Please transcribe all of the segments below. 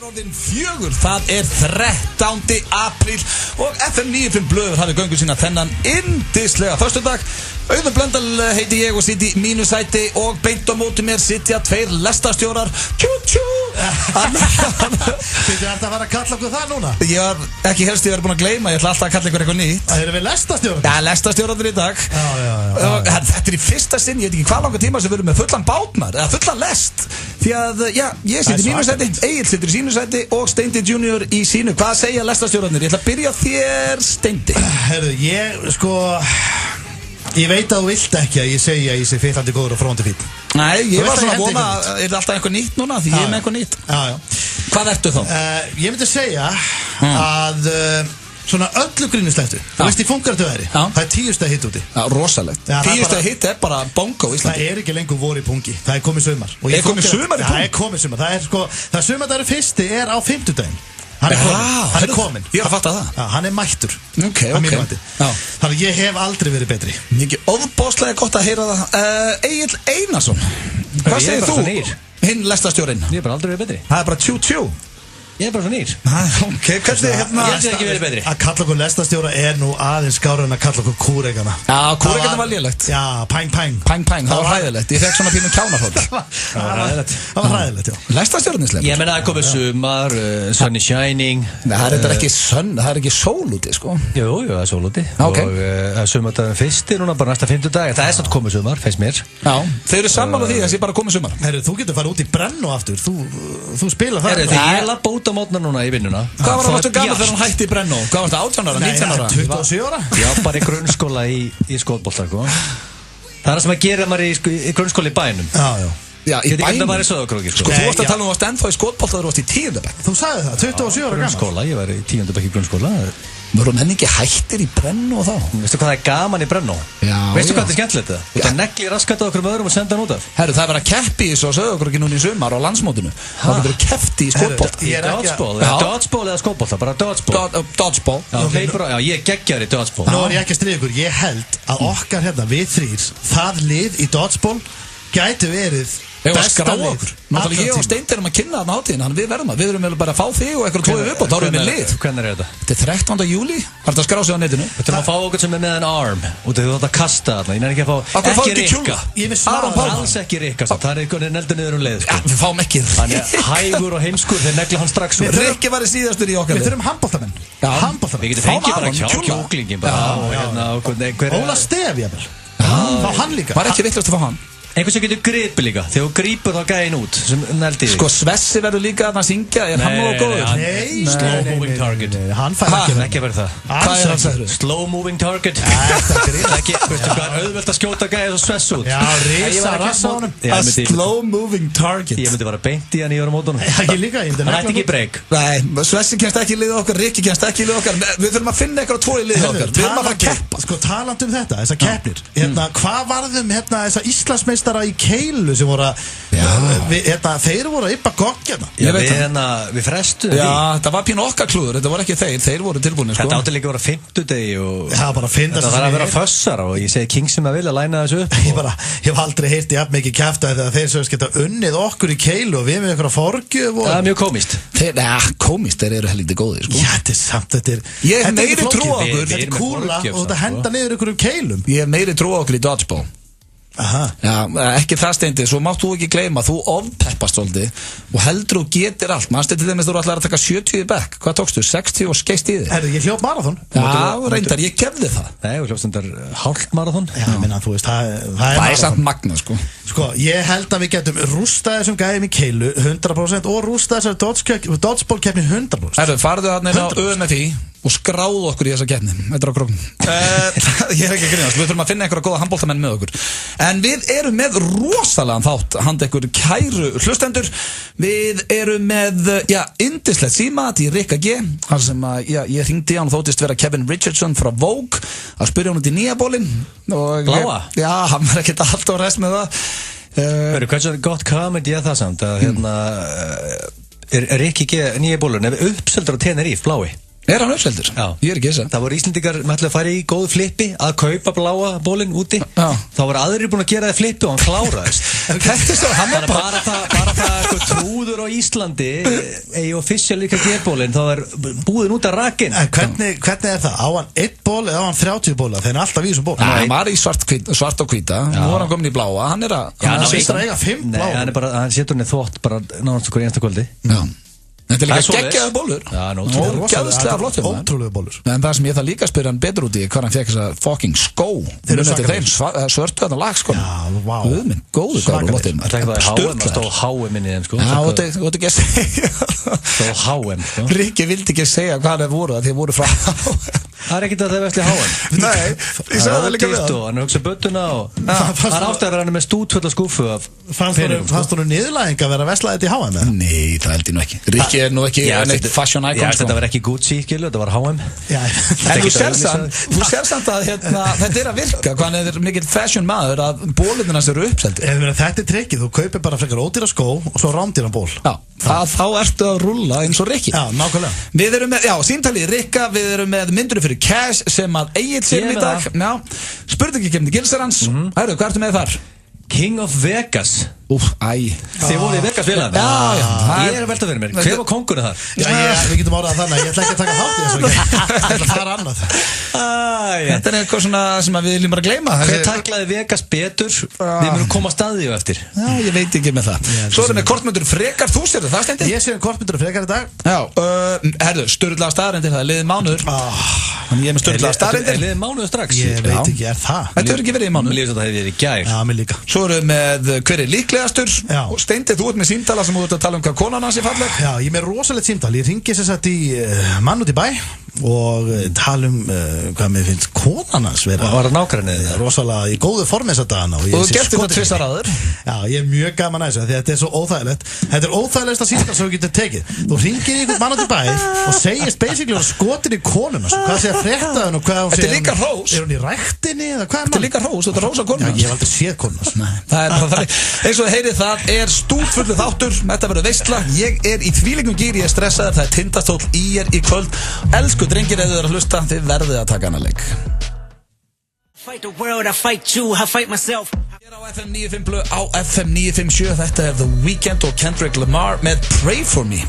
orðinn 4, það 13. apríl og FM 95 blöður hafði göngu sína þennan yndislega föstudag. Auðun Blöndal heiti ég og sitt í mínu sæti og beint á móti mér sitja 2 lestastjórar. Tjú-tjú. Þetta er að fara að kalla okkur það núna? Ég var ekki helst ég verið búin að gleyma, ég ætla alltaf að kalla ykkur eitthvað nýtt. Það eru við lestastjórar? Já, lestastjórarnir í dag. Já. Þetta í fyrsta sinn, ég veit ekki hvað langa tíma sem við erum með fullan bátmar, eða fullan lest. Því að, já, ég sitt í mínu sæti, Egill situr í sínu sæti og Steindi Junior í sínu. Hvað segja lestastjórarnir? Ég ætla að byrja þér, Steindi. Herru, ég veit að þú vilt ekki að ég segja að ég sé fyllandi góður og fróndi fín. Nei, ég var svona að vona að er það alltaf eitthvað nýtt núna, því ég er með eitthvað nýtt. Já. Hvað ertu þá? Ég myndi segja að svona öllu grínusleftu. Þú veist, í funkartöðari, það er 10 stað hitt úti. Já, rosalegt. 10 stað hitt er bara bongo í Íslandi. Það er ekki lengur vor í pungi, það er komið sumar. Er komið sumar í pungi? Það er komið sumar, það er sumardagur fyrsti er á 50-daginn. Hann er komin. Ég er að fatta það. Já, hann er mættur. Ok. Þannig að ég hef aldrei verið betri. Mikið ofboðslega gott að heyra það. Egill Einarsson, hvað segir þú? Hinn lestastjórinn. Ég hef bara aldrei verið betri. Það er bara tjú-tjú. Ég er bara svo nýr. Ok, hvernig hérna? Ég hef ekki verið betri. Að kalla okkur lestastjóra er nú aðeins skára en að kalla okkur kúreikana. Já, kúreikana var lélegt. Já, pæng. Pæng, það var hræðilegt. Ég fekk svona pínu kjánafótt. Það var hræðilegt, já. Lestastjórnislega. Ég menna að komið sumar, sun is shining. Nei, það er ekki sun, það er ekki sól úti, sko. Jú, það er sól úti. Og sumardaginn fyrsti, núna bara næsta 5. dag. Það er samt komið sumar, finnst mér. Já, þeir eru sammála því að það sé bara komið sumar. Herru, þú getur farið út í Brennu aftur. Þú spilar það. Mótnar núna í vinnuna. Hvað var það varstu gammal þegar hann hætti í Brennu? Hvað varstu 18 ára, 19 ára? 27 ára? Já, bara í grunnskóla í skotbolta, sko. Það er það sem að gera maður í grunnskóla í bænum. Já, í bænum. Það var í Sauðárkróki, sko. Sko, þú varst að tala um að varst ennþá í skotbolta þegar þú varst í 10. bekk. Þú sagði það, 27 ára gammal. Grunnskóla, ég var í 10. bekk í grunnskóla. Voru menn ekki hættir í Brennu og þá? Veistu hvað það er gaman í Brennu? Já. Veistu hvað þetta er skemmtilegt það? Þú neglir raskat á okkur öðrum og senda hann út af. Herru, það er bara að keppi í svo Sauðárkróki núna í sumar á landsmótinu. Það getur keppt í skotbolta. Dodgeball eða skotbolta, bara dodgeball. Dodgeball. Já, ég geggjar í dodgeball. Nú er ég ekki að stríða ykkur, ég held að okkar hérna við þrýr, það lið í dodgeball gæti verið besta lið. Náttúrulega ég og Steindi erum að kynna þarna hátíðina, þannig við erum bara að fá þig og eitthvað 2 viðbót, þá erum við með lið. Hvernig er þetta? Þetta er 13. júlí, það er að skrá sig á netinu. Þetta er að fá okkur sem er með en arm, út af því þú þátt að kasta þarna, ég nefnir ekki að fá, ekki Rikka. Alls ekki Rikka, það er einhvern veginn eldur niður leið. Já, við fáum ekki Rikka. Hann er hægur og heimskur, þeir negla hann strax út. Rikki var í síðastur í okkar. Við þurfum handboltamenn. Við getum fengið bara kjúklingin bara. Óla Stef, jafnvel. Fá hann líka. Var ekki vitlaust að fá hann? Einhvern sem getur gripið líka, þegar þú grípur þá gæðin út sem neldi þig. Sko Svessi verður líka að syngja, er hann nú góður? Nei, slow moving target. Hann fær ekki að vera það. Hvað er hann sagður? Slow moving target. Ekki, veistu hvað er auðvelt að skjóta gæði svo Svess út. Já, risa rassa á honum. A slow moving target. Ég myndi bara beint í hann í öðrum mótunum. Ekki líka, ég myndi hann ætti ekki breyk. Nei, Svessi kemst ekki í liðið okkar, Rikki kemst ekki í liðið okkar. Við þurfum að finna eitthvað 2 í liðið okkar. Við þurfum að fara að keppa. Sko, talandi um þetta, þessar keppnir. Hvað varðum þessa Íslandsmeistara í keilu sem voru þeir voru að yppa gogg við frestuðum því. Já, þetta var pínu okkar klúður, þetta voru ekki þeir voru tilbúinir, sko. Þetta átti líka að vera 50 degi og það þarf að vera fössar og ég segi King sem að vilja læna þessu upp. Ég hef aldrei heyrt jafn mikið kjafta þegar þeir sögst geta unnið okkur í keilu og við með einhverja forgjöf. Það er mjög komist. Komist, þeir eru helviti góðir, sko. Já, þetta er samt, ég hef meiri trú á okkur. Þetta er kúla og þetta henda niður einhverjum keilum. Ég hef meiri trú á okkur í dodgeball. Já, ekki það Steindi, svo mátt þú ekki gleyma, þú ofpeppast svolítið og heldur þú getur allt. Manstu til dæmis þú ætlaðir að taka 70 í bekk, hvað tókstu? 60 og skeist í þig? Herru, ég hljóp marathon. Já, reyndar, ég gefði það. Nei, þú hljópst undar hálft marathon. Já, minna, þú veist, það er samt magna, sko. Sko, ég held að við getum rústað þessum gæðum í keilu 100% og rústað þessar dodgeball keppni 100%. Herru, farðu þarna inn á ÖMFI og skráðu okkur í þessa keppni. Þetta er á króknum. Ég er ekki að grínast, við þurfum að finna einhverja góða handboltamenn með okkur. En við erum með rosalega þátt, handa ykkur kæru hlustendur. Við erum með, yndislegt símat í Rikka G, þar sem að, ég hringdi hann og þóttist vera Kevin Richardson frá Vogue að spyrja hann út í nýja bólinn. Bláa? Já, hann var ekkert allt á rest með það. Hversu gott komedi er það samt að er Rikki G nýja bólun ef uppseldur á Tenerife blái? Er hann uppseldur? Já. Ég ekki þess að. Það voru Íslendingar með að fara í góðu flippi að kaupa bláa bólinn úti. Já. Þá voru aðrir búin að gera það flippi og hann kláraðist. Þetta svo, hann bara það eitthvað trúður á Íslandi eigi official líka gerbólinn, þá búðin út af rakin. En hvernig það? Á hann 1 ból eða á hann 30 bóla? Þeir alltaf í þessum ból. Hann var í svart og hvíta. Nú er hann komin í bláa. Hann hann eiga 5 blá. Nei, hann setur henni þvott bara nánast okkur einsta kvöldi. Já. Þetta er líka geggjaða bólur. Ógeðslega flott. Ótrúlega bólur. En það sem ég það líka að spyrja hann betur út í hvað hann fekk þessa fucking skó. Þeir eru þeim svörtu að það lag sko. Já, vá. Guðminn, góðu hvað eru lóttið maður. Það stóð HM inn í þeim sko. Já, þú ert ekki að segja. Stóð HM sko. Ríkki vildi ekki segja hvað þeir voru, því þeir voru frá Það er ekkert að þeir vesli HM. Nei, ég sagði það líka við hann. Hann hugsa buttuna og hann ástæði að vera hann með stútfulla skúfu af peningum. Fannst þú niðurlæging að vera að vesla þetta í HM? Nei, það held ég nú ekki. Ríkki er nú ekki neitt fashion icon. Já, þetta var ekki Gucci, skilu, þetta var HM. En þú sér samt að þetta er að virka, hvað hann er mikill fashion maður að bólirna sér uppseldi. Þetta er trikkið, þú kaupir bara frekar ódýra skó og svo rándýran ból. Já, þá ertu að rulla eins og Rikki. Já, nákvæmlega. Við erum með, símtalið Rikka, við erum með myndur fyrir cash sem að Egill sér í dag. Já, spurningi kemur til gilsarans. Hvað ertu með þar? King of Vegas. Þið voru í Vegas félag. Já. Ég er að velta fyrir mér. Hver var kóngurinn þar? Við getum orðað þannig. Ég ætla ekki að taka þátt í þessu. Ég ætla að fara annað. Þetta er eitthvað svona sem við viljum bara gleyma. Hver taklaði Vegas betur? Við munum koma staðið eftir. Já, ég veit ekki með það. Svo erum við kortmyndur frekar. Þú sér það, Steindi? Ég sér kortmyndur frekar í dag. Já, herðu, sturlaða staðreyndir, það er liðið mánuður. Þannig ég er með sturlaða staðreyndir. Er liðið mánuður strax? Ég veit ekki, er það? Þetta hefur ekki verið í mánuður. Mér líður þetta hefði verið í gær. Já, mér líka. Svo erum við með hver er líklegastur. Og Steindi, þú ert með símtala sem þú ert að tala um hvað konan hans er falleg. Já, ég er með rosalegt símtal. Ég ringi sér satt í mann út í bæ og tala um hvað mér finnst konan hans vera. Var það nágrannið? Rosalega í góðu formi þessa dagana. Og þú gert þetta 2 áður. Já, ég er mjög gaman að þessu því þetta er svo óþægilegt. Þetta er óþægilegasta símtal sem þú getur tekið. Þú ringir í einhvern mann út í bæ og segist basically skotin í konuna. Hvað segja fréttaðun og hvað hún segja? Þetta er líka hrós. Er hún í ræktinni eða hvað er Þetta er líka hrós, þetta er hrós á konuna. Já, ég hef aldrei séð konuna. Það er bara það. Eins og þið heyrið, það er stútfullu þáttur. Þetta verður veisla. Ég er í þvílíkum gír, ég er stressaður. Það er Tindastóll IR í kvöld. Elsku drengir, ef þið eru að hlusta, þið verðið að taka hana leik. Fight the world, I fight you, I fight myself. Hér á FM 95 Blu, á FM 957. Þetta er The Weeknd og Kendrick Lamar með Pray For Me.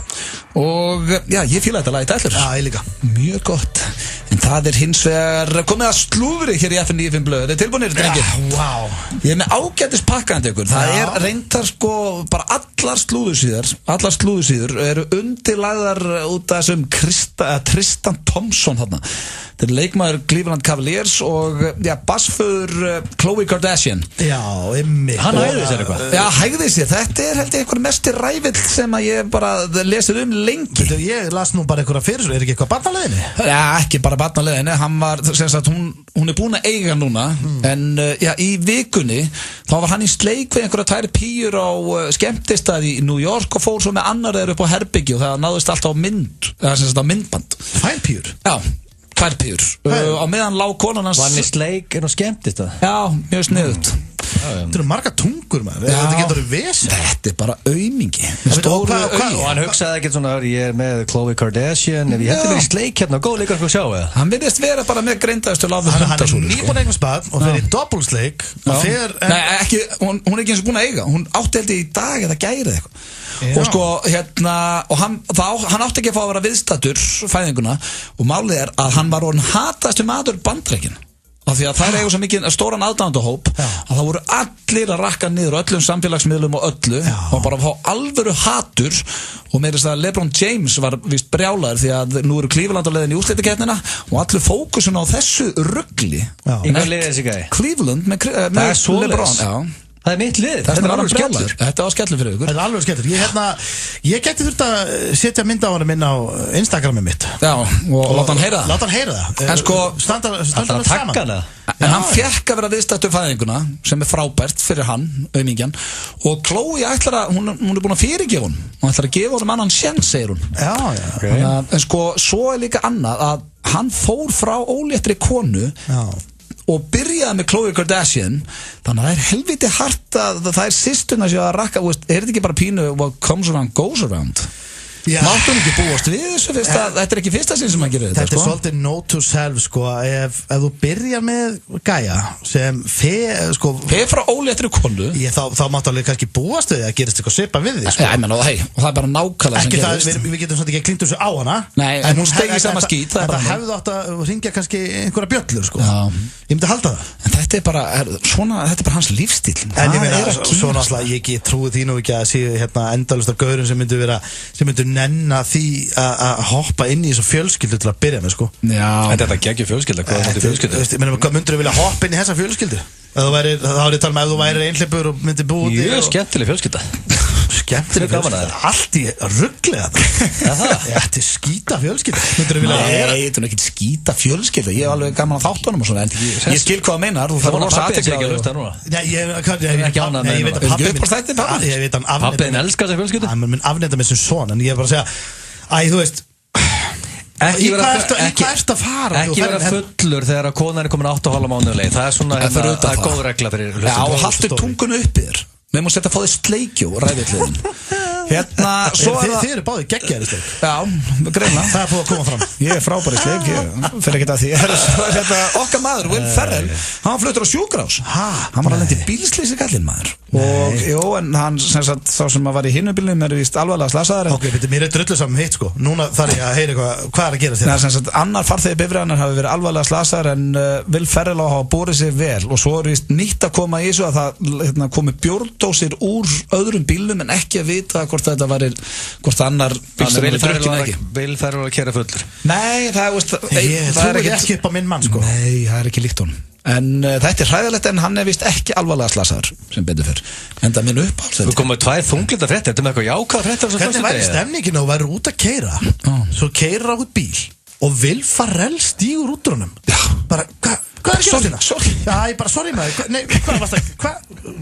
Og já, ég fíla þetta lagið allur. Já, ég líka. Mjög gott. En það er hins vegar komið að slúðri hér í FM 95 Blu. Þetta er tilbúinir, drengir. Wow. Ég er með ágætis pakkandi ykkur. Það er reyndar sko bara allar slúðursíður eru undirlagðar út af þessum Tristan Thompson þarna. Þetta er leikmaður Cleveland Cavaliers og bassföður Khloe Kardashian. Já, einmitt. Hann hægði sér eitthvað. Já, hægði sér. Þetta er held ég einhver mesti rævill sem að ég bara lesið lengi. Ég las nú bara einhverja fyrir svo. Er ekki eitthvað barnaleginni? Já, ekki bara barnaleginni. Hann var, sem sagt, hún er búin að eiga núna. En í vikunni þá var hann í sleik við einhverja 2 píur á skemmtistað í New York og fór svo með annar þeir upp á herbyggju og það náðist alltaf á myndband. 2 píur? Já. 2 píur. Á meðan lá konan hans. Var hann í sleik og skemmtist það? Já, mjög sniðugt. Þetta eru marga tungur maður. Þetta getur vesen. Þetta er bara aumingi. Og hann hugsaði ekkert svona, ég er með Khloe Kardashian, ef ég hætti verið í sleik hérna, góð leikar hvað sjá eða? Hann virðist vera bara með greindaðustu láðu hundasúli. Hann er nýbúin eignum spad og fer í doppelsleik. Nei, ekki, hún er ekki eins og búin að eiga. Hún átti held í dag eða gæri eitthvað. Og sko, og hann átti ekki að fá að vera viðstaddur fæðinguna og málið er að hann var orðinn hatastu maður Bandaríkjanna. Af því að það er eiginlega svo mikið stóran aðdáendahóp að það voru allir að rakka niður öllum samfélagsmiðlum og öllu og bara að fá alvöru hatur og meira þess að LeBron James var vist brjálaður því að nú eru Cleveland á leiðinni í úrslitakeppnina og allur fókusun á þessu rugli. Yngar liðið þessi gæði? Cleveland með LeBron, já. Það er mitt lið. Þetta er alveg skellur. Þetta var skellur fyrir ykkur. Þetta er alveg skellur. Ég geti þurft að setja mynd á hann á Instagramið mitt. Já, og láta hann heyra það. Láta hann heyra það. En sko, standa að taka hana. En hann fekk að vera viðstættur fæðinguna sem er frábært fyrir hann, aumingjan. Og Khloe ætlar að, hún er búin að fyrirgefa hún. Hún ætlar að gefa honum annan sjens, segir hún. Já. Okay. En sko, svo er líka annað að hann fór frá óléttri konu. Já. Og byrjaði með Khloe Kardashian. Þannig að það er helviti hart að það er systurna sem að rakka, er þetta ekki bara pínu what comes around goes around? Máttu hann ekki búast við þessu fyrst að þetta ekki fyrsta sinn sem hann gerir þetta, Þetta er svolítið note to self, sko. Ef þú byrjar með gæja sem frá óléttri konu, þá máttu alveg kannski búast við að gerist eitthvað svipað við því, sko. Já, ég menna, og það er bara nákvæmlega sem gerist. Við getum svolítið ekki klíngt þessu á hana. Nei, en hún steig í sama skít. En það hefði átt að hringja kannski einhverja bjöllur, sko. Ég myndi halda það. En þetta er bara hans lífstíl. En ég meina, svo náttúrulega, ég trúi því nú ekki að séu endalaust af gaurum sem myndu nenna því að hoppa inn í þessu fjölskyldu til að byrja með, sko. Já. En þetta geggjur fjölskylda, hvað er þetta fjölskyldu? Ég meina, hvað myndur þú vilja hoppa inn í þessa fjölskyldu? Þá er ég talað með ef þú væri einhleipur og myndir búið úti. Mjög skemmtileg fjölskylda. Skemmtileg fjölskylda. Allt í rugglega það. Þetta er skýta fjölskylda. Myndur þú vilja vera? Nei, þetta er ekki skýta fjölskylda. Ég hef alveg gaman að þáttunum og svona, en ég skil hvað það meinar. Þú þarf rosa athygli. Ég veit hann Pabbiðin elskar þessa fjölskyldu. Hann mun afneita mig sem son, en ég er bara að segja, þú veist, í hvað ertu að fara? Ekki vera fullur þegar konan er komin 8,5 mánuði leið. Það er svona, það er góð regla fyrir hlustendur. Já, og haltu tungun upp yfir. Við múum setja að fá þig sleikjó og ræðitliðin. Svo er það. Þið eru báðið geggjaðir í sleik. Já, greinlega. Það er búið að koma fram. Ég er frábær í sleik, ég fer ekkert að því. Okkar maður, Will Ferrell, hann fluttur á sjúkrahús. Hann var að lenda í bílsleysi kallinn, maður. Og, jú, en hann, sem sagt, sá sem var í hinu bílnum víst alvarlega slasaður. Ok, mér drullu saman hitt, sko. Núna þarf ég að heyra hvað er að gera þér. Sem sagt, annar farþegi bifreiðarinnar hafi verið alvarlega slasaður, en Will Ferrell hafa borið sig vel. Og svo er víst nýtt að koma í þessu að það komi bjórdósir úr öðrum bílnum, en ekki að vita hvort þetta var hvort annar bílstjóri drukkin ekki. Vil Ferrell að keyra fullur? Nei, það er ekki upp á minn mann, sko. Nei, það er ekki líkt honum. En þetta er hræðilegt, en hann er vist ekki alvarlega slasaður sem betur fyrr. En það minn upp á þetta. Þú komið 2 þunglinda fréttir, þetta með eitthvað jákvæða fréttir. Hvernig væri stemningin og væri út að keyra, svo keyrir á út bíl og Will Ferrell stígur út úr honum? Já. Bara, hvað er ekki þetta? Sorry. Já, ég bara, sorry maður. Nei, hvað varst það?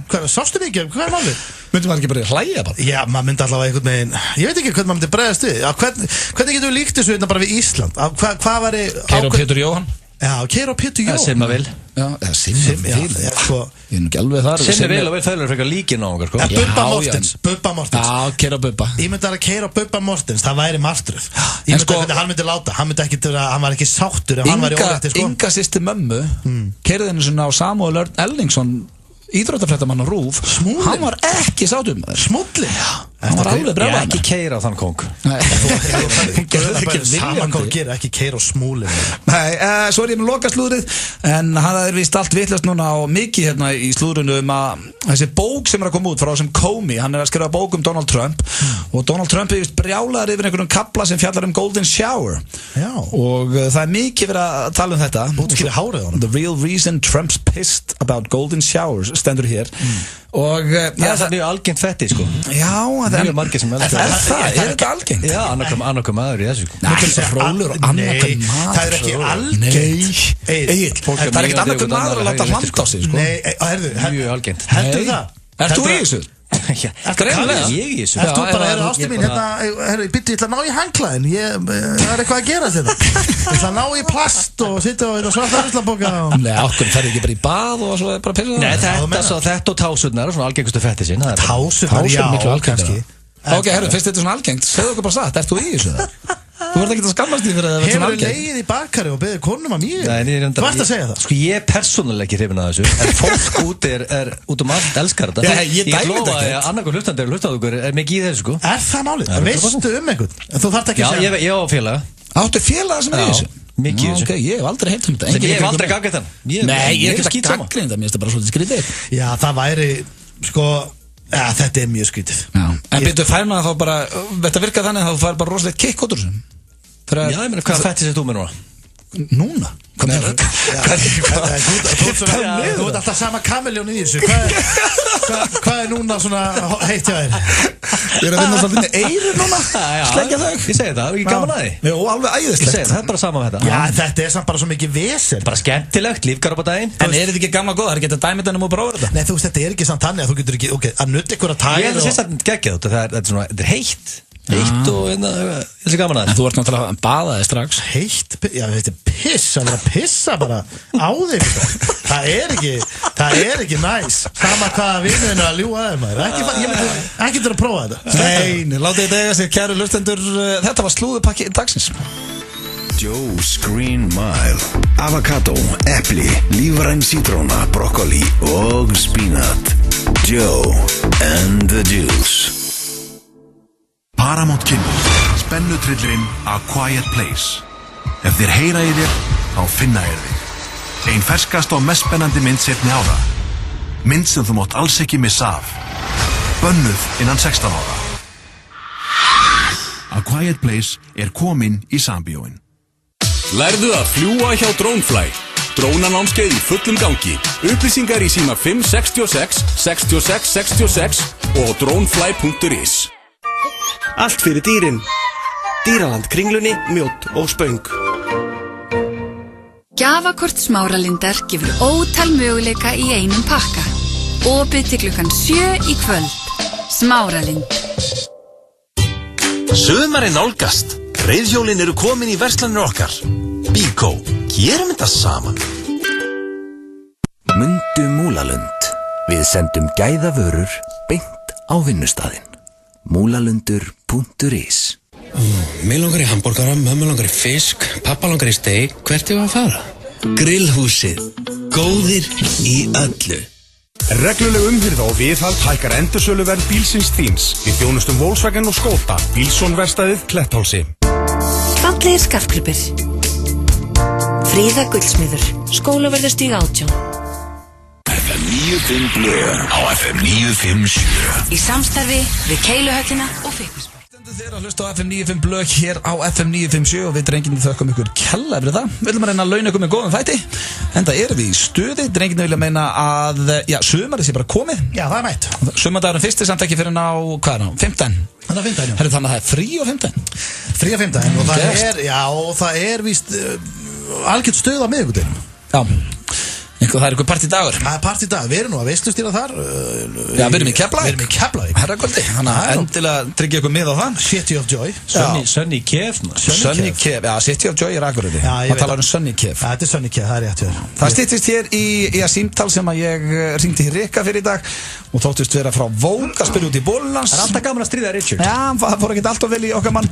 Hvað, sástu mig ekki? Hvað er málið? Myndi maður ekki bara hlæja bara? Já, maður myndi allavega einhvern veginn. Ég veit ekki hvernig maður myndi bregðast við. Hvernig getum við líkt þessu hérna bara við Ísland? Hvað væri Keyra á Pétur Jóhann? Já, keyra á Pétur Jóhann. Simma Vil. Já, Simma Vil. Ég er nú ekki alveg þar. Simma Vil og Will Ferrell frekar líkin á okkur, sko. Bubba Mortens. Já, keyra Bubba. Ég myndi að keyra á Bubba Mortens, það væri martröð. Ég myndi að hann myndi láta, hann var ekki sáttur ef hann væri órétti, sko. Inga systir mömmu keyrði henni svona á Samuel Örn Ellingsson, íþróttafréttamann á RÚV. Hann var ekki sáttur með þér. Smúllin? Hann var alveg brjálæður. Ég ekki keyra á þann kóng. Hún gerði ekki viljandi. Ekki keyra á smúlin. Nei, svo er ég með loka slúðrið, en það er vist allt vitlast núna á mikið hérna í slúðrinu að þessi bók sem er að koma út frá þessum Comey, hann er að skrifa bók Donald Trump og Donald Trump er vist brjálæður yfir einhvern kapla sem fjallar Golden Shower. Já. Og það er mikið verið að tala þetta. Útskýri hárið á honum. The real reason Trump's pissed about Golden Showers stendur hér. Og það er mjög algengt fetti, sko. Já, mjög margir sem elskar það. Er þetta algengt? Já, annarkar maður í þessu, sko. Nei, það er ekki algengt. Egil, það er ekkert annarkur maður að láta hlanda á sig, sko. Nei, mjög algengt. Heldur það? Ert þú í þessu? Greinlega. Ég í þessu. Þú bara, ástu mín, ég ætla að ná í hangklæðin. Það er eitthvað að gera þetta. Ég ætla að ná í plast og sitja á svarta ruslapoka. Nei, okkur fer ekki bara í bað og svo bara pissa það. Nei, þetta og tásurnar og svona algengustu fetti sín. Tásurnar, já, kannski. Ok, herru, fyrst þetta er svona algengt, segðu okkur bara satt, ert þú í þessu það? Þú verður ekki að skammast því fyrir að þetta er svona algengt. Hefur legið í bakari og beðið konum að mér? Þú varst að segja það? Sko, ég er persónulega ekki hrifin að þessu, en fólk úti er út allt elskar þetta. Ég lofa að annarkur hlustandi hlustandi er mikið í þessu, sko. Er það málið? Veistu einhvern? Þú þarft ekki að segja. Já, ég á félaga. Áttu félaga sem er í þessu? Mikið í þessu. Ok, ég hef aldrei heyrt þetta. Ég hef aldrei gagnrýnt hann. Nei, ég er ekki að gagnrýna það, mér finnst það bara svolítið skrítið. Já, það væri, sko, þetta er mjög skrítið. En byrju, fær maður þá bara, þetta virkar þannig að þú fær bara rosalegt kikk út úr þessum? Já, ég meina, hvað fætti sér þú með núna? Núna? Hvað meina Þú ert alltaf sama kameljón í þessu. Hvað er núna svona heitt hjá þér? Ég er að vinna svolítið með eyru núna. Sleggja þau. Ég segi það, ekki gaman að því. Jó, alveg æðislegt. Ég segi það er bara sama með þetta. Já, þetta er samt bara svo mikið vesen. Bara skemmtilegt, lífgar upp á daginn. En er þetta ekki gamla góð? Það er ekki þetta dæmið ennum og prófa þetta? Nei, þú veist, þetta er ekki samt þannig að þú getur ekki, ok, að nutt ykkur að tæla. Ég held að þetta er geggjað, þetta er heitt. Heitt og þessi gaman En þú ert náttúrulega að baða þig strax. Heitt, já, þetta er piss að vera að pissa bara á þig Það er ekki næs. Sama hvaða vinurinn að ljúga að þeim maður. Ekki til að prófa þetta. Nei, látið þetta eiga sig, kæru hlustendur. Þetta var slúðupakki dagsins. Joe's Green Mile. Avocado, epli, lífræn sítróna, brokkoli og spínat. Joe and the Juice. Paramount kynir spennutrillurinn A Quiet Place. Ef þér heyra í þér, þá finna þig. Ein ferskasta og mest spennandi mynd seinni ára. Mynd sem þú mátt alls ekki missa af. Bönnuð innan 16 ára. A Quiet Place komin í Sambíóin. Lærðu að fljúa hjá Dronefly. Drónanámskeið í fullum gangi. Upplýsingar í síma 566 66 66 og dronefly.is. Allt fyrir dýrin. Dýraland Kringlunni, Mjódd og Spöng. Gjafakort Smáralindar gefur ótal möguleika í einum pakka. Opið til klukkan 7 í kvöld. Smáralind. Sumarið nálgast. Reiðhjólin eru komin í verslanir okkar. Bíkó, gerum þetta saman. Mundu Múlalund. Við sendum gæðavörur beint á vinnustaðinn. Múlalundur.is. Mér langar í hamborgara, mömmu langar í fisk, pappa langar í steik. Hvert ég var að fara? Grillhúsið. Góðir í öllu. Regluleg umhirða og viðhald hækkar endursöluverð bílsins þíns. Við þjónustum Volkswagen og Skoda. Bílsson-verkstæðið Kletthálsi. Fallegir skartgripir. Fríða Gullsmiður. Skólaverðarstíg 18. FM 95 blöð á FM 957. Í samstarfi við Keiluhöllina og Fitnesspark. Þið eru að hlusta á FM 95 blöð hér á FM 957 og við drenginni þökkum ykkur kærlega fyrir það. Við viljum að reyna að launa ykkur með góðan þætti. Enda erum við í stuði. Drenginni vilja meina að, sumarið sé bara komið. Já, það er mætt. Sumardagurinn fyrst samt ekki fyrir á, hvað er það, 15? Það er 15, já. Þannig að það er frí á 15? Frí á 15 og það er víst algjört stuð á miðvikudeginum. Já. Það er eitthvað partídagur. Það er partídag, við erum nú að veislustýra þar. Já, við erum í Keflavík. Við erum í Keflavík. Herrakvöldi, þannig að endilega tryggja ykkur mið á það. City of Joy. Sunny Kef. Sunny Kef, já, City of Joy Akureyri. Það talar Sunny Kef. Þetta er Sunny Kef, það er rétt hjá þér. Það styttist hér í símtal sem að ég hringdi í Rikka fyrir í dag og þóttist vera frá Vók að spyrja út í bólunans. Það er alltaf gaman að stríða Richard. Já, það fór ekkert alltaf vel í okkar mann.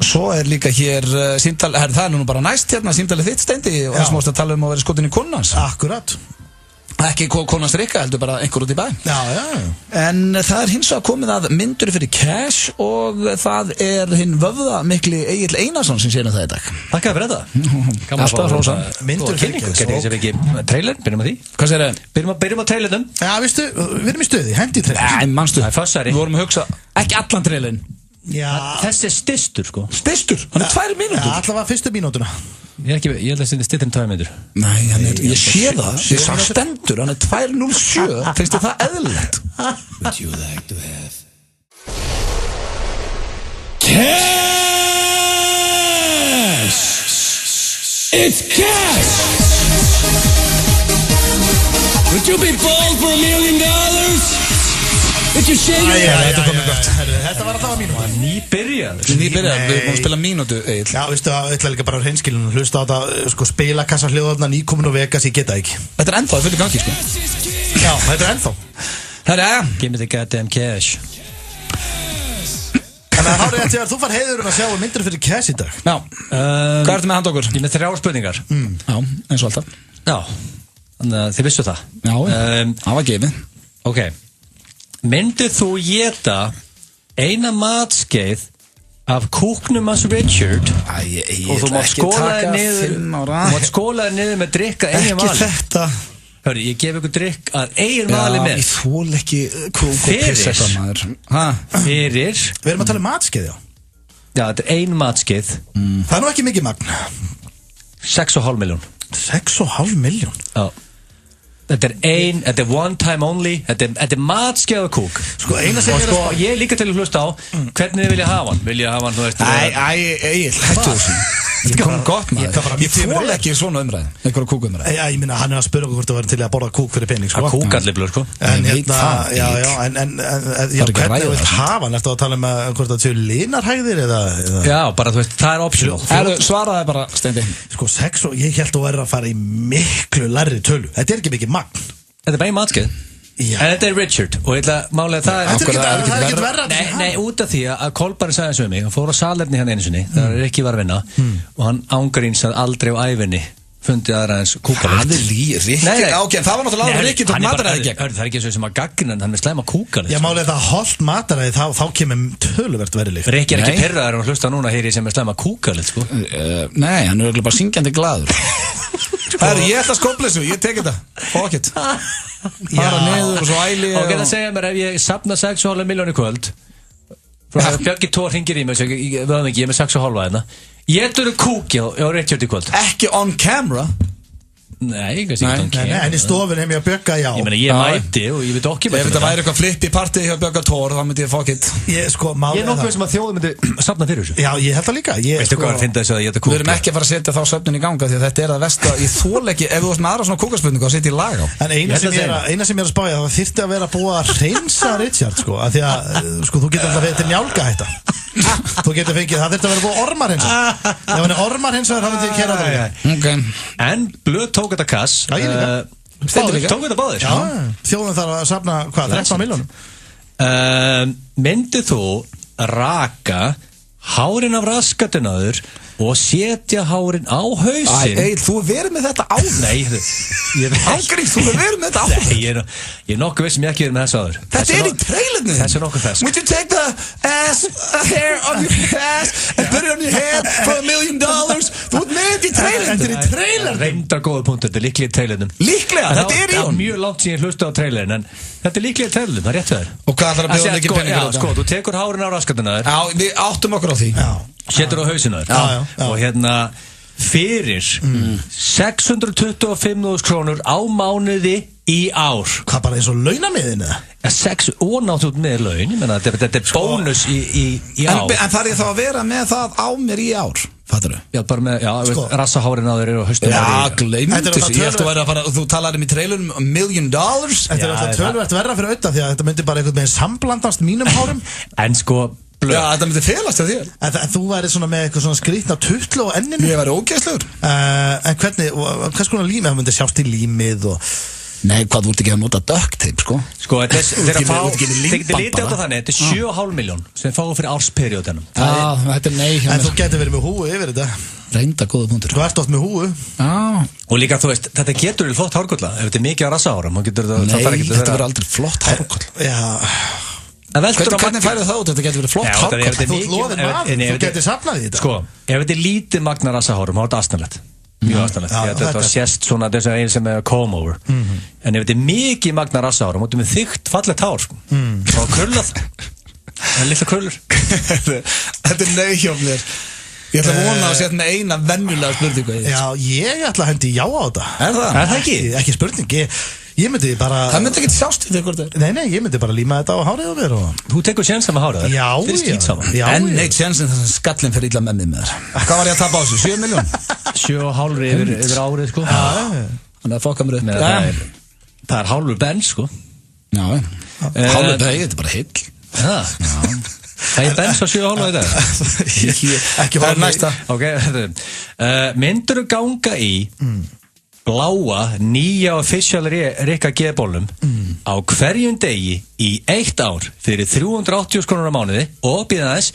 Svo er líka hér símtal, það er nú bara næst hérna, símtalið þitt Steindi og það sem ást að tala um að vera skotin í konans. Akkurat. Ekki konans Rikka, heldur bara einhver út í bæ. Já. En það er hins vegar komið að myndur fyrir cash og það er hinn vöfða mikli Egill Einarsson sem sér það í dag. Takk fyrir þetta. Alltaf hrósa. Myndur fyrir cash. Getur ég sem ekki trailer, byrjum að því. Hvað segir þið? Byrjum á trailernum. Já, veistu, við erum í stuði, hendi trailer. Nei, mannstu. Það er fassari. Við vorum að hugsa, ekki allan trailerin. Já. Þessi er styrstur, sko. Styrstur? Hann er 2 mínútur. Já, allavega fyrstu mínútuna. Ég held að þetta styttir 2 mínútur. Nei, ég sé það. Ég sá stendur, hann er 2:07. Finnst þið það eðlilegt? Would you like to have cash? It's cash! Would you be bold for $1 million? Would you shake it? Þetta var alltaf að mínútu. Nýbyrjað, við erum að spila mínútu, Egill. Já, veistu, ég ætla líka bara á hreinskilinu. Hlusta á þetta, sko, spilakassa hljóðarna nýkomin og Vegas, ég geta ekki. Þetta er ennþá, það fyrir gangi, sko. Já, þetta er ennþá. Give me the goddamn cash. En það hárið að þú far heiðurinn að sjá myndir fyrir cash í dag. Já. Hvað ertu með handa okkur? Ég er með 3 spurningar. Já, eins og alltaf. Já, þannig að þið vissu það. Já, það var gefið. Ok. Myndið þú éta eina matskeið af kúknum hans Richard og þú mátt skóla þér niður með drikk að eigin vali? Ekki þetta. Hörru, ég gef ykkur drikk að eigin vali með. Já, ég þól ekki kúk og piss eitthvað maður. Fyrir. Við erum að tala um matskeið, já. Já, þetta er ein matskeið. Það er nú ekki mikið magn. 6,5 milljón. 6,5 milljón? Já. Þetta er one time only. Þetta er matskeið og kúk. Sko, eina sem og sko, ég er líka til að hlusta á hvernig þið vilja hafa hann. Vilja hafa hann, þú veist. Æ, Egill, hættu þessu. Þetta kom gott maður. Ég þól ekki svona umræði, einhverja kúkumræði. Já, ég minna, hann að spura hvort það var til að borða kúk fyrir pening, sko. Það kúkalliflur, sko. En hvernig þú vilt hafa hann? Ertu að tala hvort það séu linarhægðir eða? Já, bara þú veist, það er optional. Svaraði bara, Steindi. Sko, 6 og ég held að vera að fara í miklu lærri tölu. Þetta ekki mikið magn. Þetta bara í matskeið. En þetta Richard og ég ætla að málega það er verra. Nei, út af því að Kolbari sagði þessu um mig, hann fór á salerni hann einu sinni, það er ekki var að vinna og hann ángaríns að aldrei á ævinni fundið aðra eins kúkalikt. Það er Rikki, ok, það var náttúrulega áður Rikki tók mataræði gegn. Það er ekki eins og sem að gaggina hann með slæma kúkalikt. Já, málega það holdt mataræði, þá kemur töluvert verið líkt. Rikki er ekki pirraður og hlusta núna hér í sem er slæma kúkalikt, sko. Nei, hann er bara syngjandi glaður. Ég ætla að skopla þessu, ég tek þetta. Fuck it. Fara niður og svo æli og geta að segja mér ef ég safna 6,5 miljónir kvöld Björgi Tór hringir í mig ég er með 6,5 hérna ég þurru kúki á Richard í kvöld ekki on camera Nei, kannski ekki on camera en í stofun hef ég að Björga, já Ég meina, ég mæti og ég veit okki Ef þetta væri eitthvað flipp í partí hjá Björga Tór þá myndi ég fuck it Ég er nokkuð sem að þjóðum myndi safna fyrir þessu Já, ég held það líka Veistu hvað að finna þessu að ég þetta kúka Við erum ekki að fara að setja þá söfnin í ganga því að þetta er það versta ég þól ekki, ef þú varst með aðra svona kúkaspurningu að setja í lag á En eina sem ég er að spája það þyrfti að vera búið að hreinsa Richard sko, að því að sko, þú getur alltaf verið til njálgahætta Þú getur fengið, það þurfti að vera búið ormarhinsa Ef hann er ormarhinsaður, hann myndi ég kera það En Blöð tók þetta kass Tók þetta báðir Þjóðum þarf að safna, hvað, 13 miljónum Myndið þú raka hárin af raskatinaður og setja hárin á hausinn Æ, þú verið með þetta á Nei, Ángríns, þú verið með þetta á Nei, ég er nokkuð veist sem ég ekki verið með þessu áður Þetta er í trailerinu Þessu er nokkuð þess Would you take the hair on your ass and put it on your head for $1 million Þú ert með þetta í trailerinu Þetta er í trailerinu Reyndar góða punktur, þetta er líklega í trailerinu Líklega, þetta er í hún Mjög langt síðan hlusta á trailerin en þetta er líklega í trailerinu, það er rétt fyrir Og hvað ætlar að bjóða mikið peningur á þetta? Sko, þú tekur hárin á raskatinaður Já, við áttum okkur á því Setur á hausinaður og hérna fyrir 625.000 krónur á mánuði í ár Hvað bara eins og launamiðin eða? 6 ónátt út með laun ég menna þetta er bónus í ár En þarf ég þá að vera með það á mér í ár Fattar þú? Já, bara með, rassahárin á þeir eru á haustum Já, gleymd þessu Ég ætti að vera að fara, þú talar í trailerum $1 million Þetta er alltaf tölvært verra fyrir auðvitað því að þetta myndi bara einhvern veginn samblandast mínum hárum En sko Já, þetta myndi felast hjá þér En þú væri svona með eitthvað svona skrýtna tutlu á enninu Ég væri ógeðslegur En hvers konar límið, það myndi sjást í límið og Nei, hvað, þú ert ekki að nota duct tape, sko Sko, þeir geti lítið á þannig Þetta er 7,5 miljón sem þeir fáið fyrir ársperiódunum Já, þetta er nei En þú getur verið með húu yfir þetta Reynda góða punktur Þú ert oft með húu Og líka, þú veist, þetta getur verið flott hárkolla Ef þetta er mikið á rassahárum Nei, þetta verður aldrei flott hárkoll Já Hvernig færðu það út? Þetta getur verið flott hárkoll Þú ert loðin maður, þú getur safnað í þetta Sko, ef þetta er lítið magna rassahárum þá er þetta astanlegt Mjög astanlegt Þetta sést svona þess að einn sem er comb over En ef þetta er mikið magna rassahárum þá er þykkt fallegt hár og krullað Það er litla krullur Þetta er nauðhjá mér Ég ætla að vona að setja með eina venjulega spurningu Já, ég ætla að hendi já á þetta Er það ekki? Ekki spurning, ég myndi bara Það myndi ekki sjást við hvort það Nei, ég myndi bara líma þetta á hárið á mér Þú tekur sjensa með hárið Já, En neitt sjensin þess að skallin fyrir illa með mig með þér Hvað var ég að tapa á þessu? 7 miljón? 7,5 yfir árið sko Þannig að fokka mér upp Það er hálfur benn sko Já, hálfur benn, þetta er bara heill Það er benns á 7,5 í dag Ekki hóla næsta Myndur þú ganga í bláa nýja official Rikka G-bólum á hverjum degi í 1 ár fyrir 380 krónur á mánuði og býða þess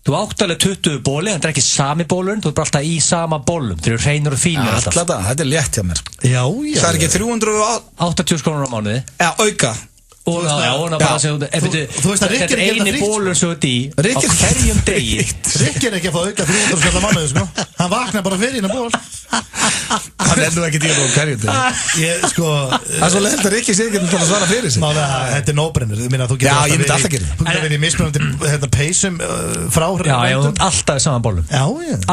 þú átt alveg 20 bóli en það er ekki sami bólun þú er bara alltaf í sama bólum þeir eru hreinur og fínir alltaf Þetta er létt hjá mér Já Það er ekki 380 krónur á mánuði auka og bara segja þetta er eini bólur svo þetta í á hverjum degi Rikki er ekki að fá auka 300 skall á mánuði sko hann vaknar bara fyrir hérna ból hann er nú ekki dýra á hverjum degi það er svo leiðilegt að Rikki sé ekki að svara fyrir sig þetta er nóbrennur ég myndi alltaf gera þú getur verið í mismunandi peysum frá já, alltaf í saman bólum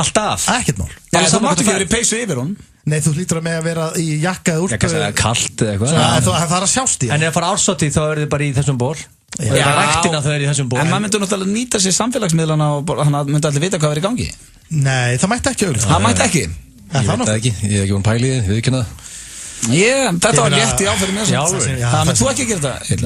alltaf ekkert mál það máttu ekki verið í peysu yfir hún Nei, þú hlýtur að með að vera í jakka eða úlpu það er kallt eða eitthvað það er að sjást í En ef það fara ársóttíð þá er þið bara í þessum ból og það er ræktina þau er í þessum ból En maður myndi náttúrulega nýta sér samfélagsmiðlana og hann myndi allir vita hvað er í gangi Nei, það mætti ekki auðvitað. Það mætti ekki? Ég veit það ekki, ég hef ekki búin pælið, við ekki hana. Þetta var létt í áferðin með þessu. Það með þú ekki að gera þetta?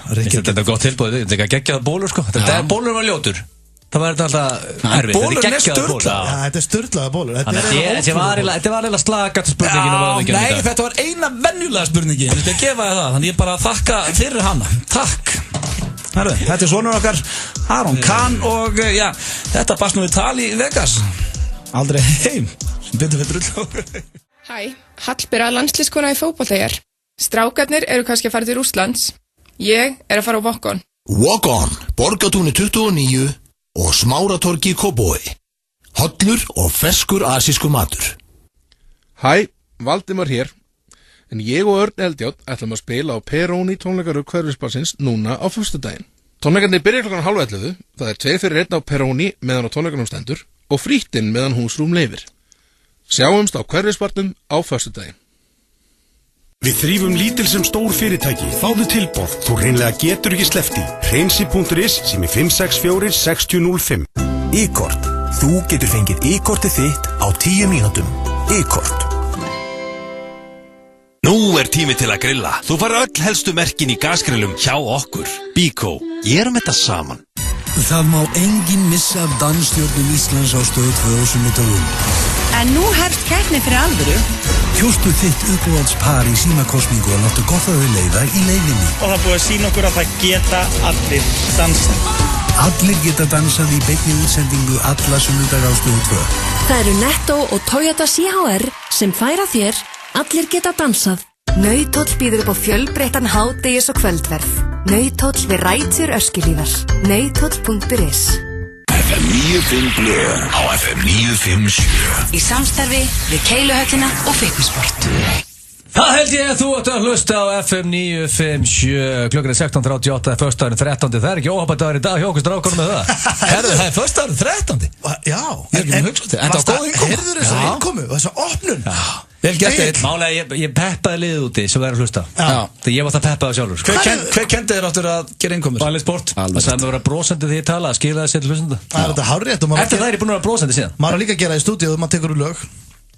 Þetta er gott tilbúið, þetta er ekki að gegja það bólur sko. Bólur var ljótur. Það var alltaf erfitt. Bólur er sturglað. Þetta er sturglaða bólur. Þetta var eiginlega slagast spurningin. Nei, þetta var eina venjulega spurningin. Ég skal gefa þér það, þannig ég bara þakka fyrir hana. Takk. Þetta er sonur okkar, Aron Kahn og þetta barst nú í tali í Vegas. Aldrei heim. Sem betur við drull. Hæ, Hallbera landsliðskona í fótbolta hér. Strákarnir eru kannski að fara til Rússlands. Ég er að fara á Walk-On. Walk-On, Borgatúni 29 og Smáratorgi í Kópavogi. Hollur og ferskur asískur matur. Hæ, Valdimar hér. En ég og Örn Eldjátt ætlum að spila á Peroni tónleikaru Hverfisbarsins núna á föstudaginn. Tónleikarnir byrja klokkan 10:30. Það er 2 fyrir 1 á Peroni meðan á tónleikanum stendur og frýttinn meðan húsrúm leyfir. Sjáumst á Hverfisbarnum á föstudaginn. Við þrífum lítil sem stór fyrirtæki. Fáðu tilboð. Þú hreinlega getur ekki sleppt í. Hreinsi.is sem er 564 6005. E-kort. Þú getur fengið e-kortið þitt á 10 mínútum. E-kort. Nú er tími til að grilla. Þú fara öll helstu merkin í gasgrillum hjá okkur. Bíkó, gerum þetta saman. Það má enginn missa af dansstjórnum Íslands á Stöð 2 á sunnudaginn. En nú hefst keppni fyrir alvöru. Kjóstu þitt uppáhaldspar í símakosningu og láttu gott að þau leiða í leiðinni. Og það búið að sýna okkur að það geta allir dansað. Allir geta dansað í beinni útsendingu alla sunnudaga á Stöð 2. Það eru Netto og Toyota CHR sem færa þér Allir geta dansað. Nauthóll býður upp á fjölbreyttan hádegis og kvöldverð. Nauthóll við rætur Öskjuhlíðar. Nauthóll.is. FM 95 Blö á FM 957. Í samstarfi við Keiluhöllina og Fitnessport. Það held ég að þú ætti að hlusta á FM 957. Klukkan er 16:38, föstudagurinn 13. Það er ekki óhappadagur í dag hjá okkur strákunum með það. Herðu, það er föstudagurinn 13. Já. Ég er ekki með hugsa til. En það var góð innkomu. Heyrður þessa innkomu og þessa opnun? Vel gert eitt. Málega, ég peppaði liðið úti sem verður að hlusta. Þegar ég var það peppaði sjálfur. Hver kendi þér áttur að gera innkomur? Bali Sport. Það sagði mig að vera brosandi þegar ég tala, að skila þessi til hlustanda. Það er þetta hárrétt. Eftir það er ég búin að vera brosandi síðan. Maður er líka að gera í stúdíu og maður tekur úr lög.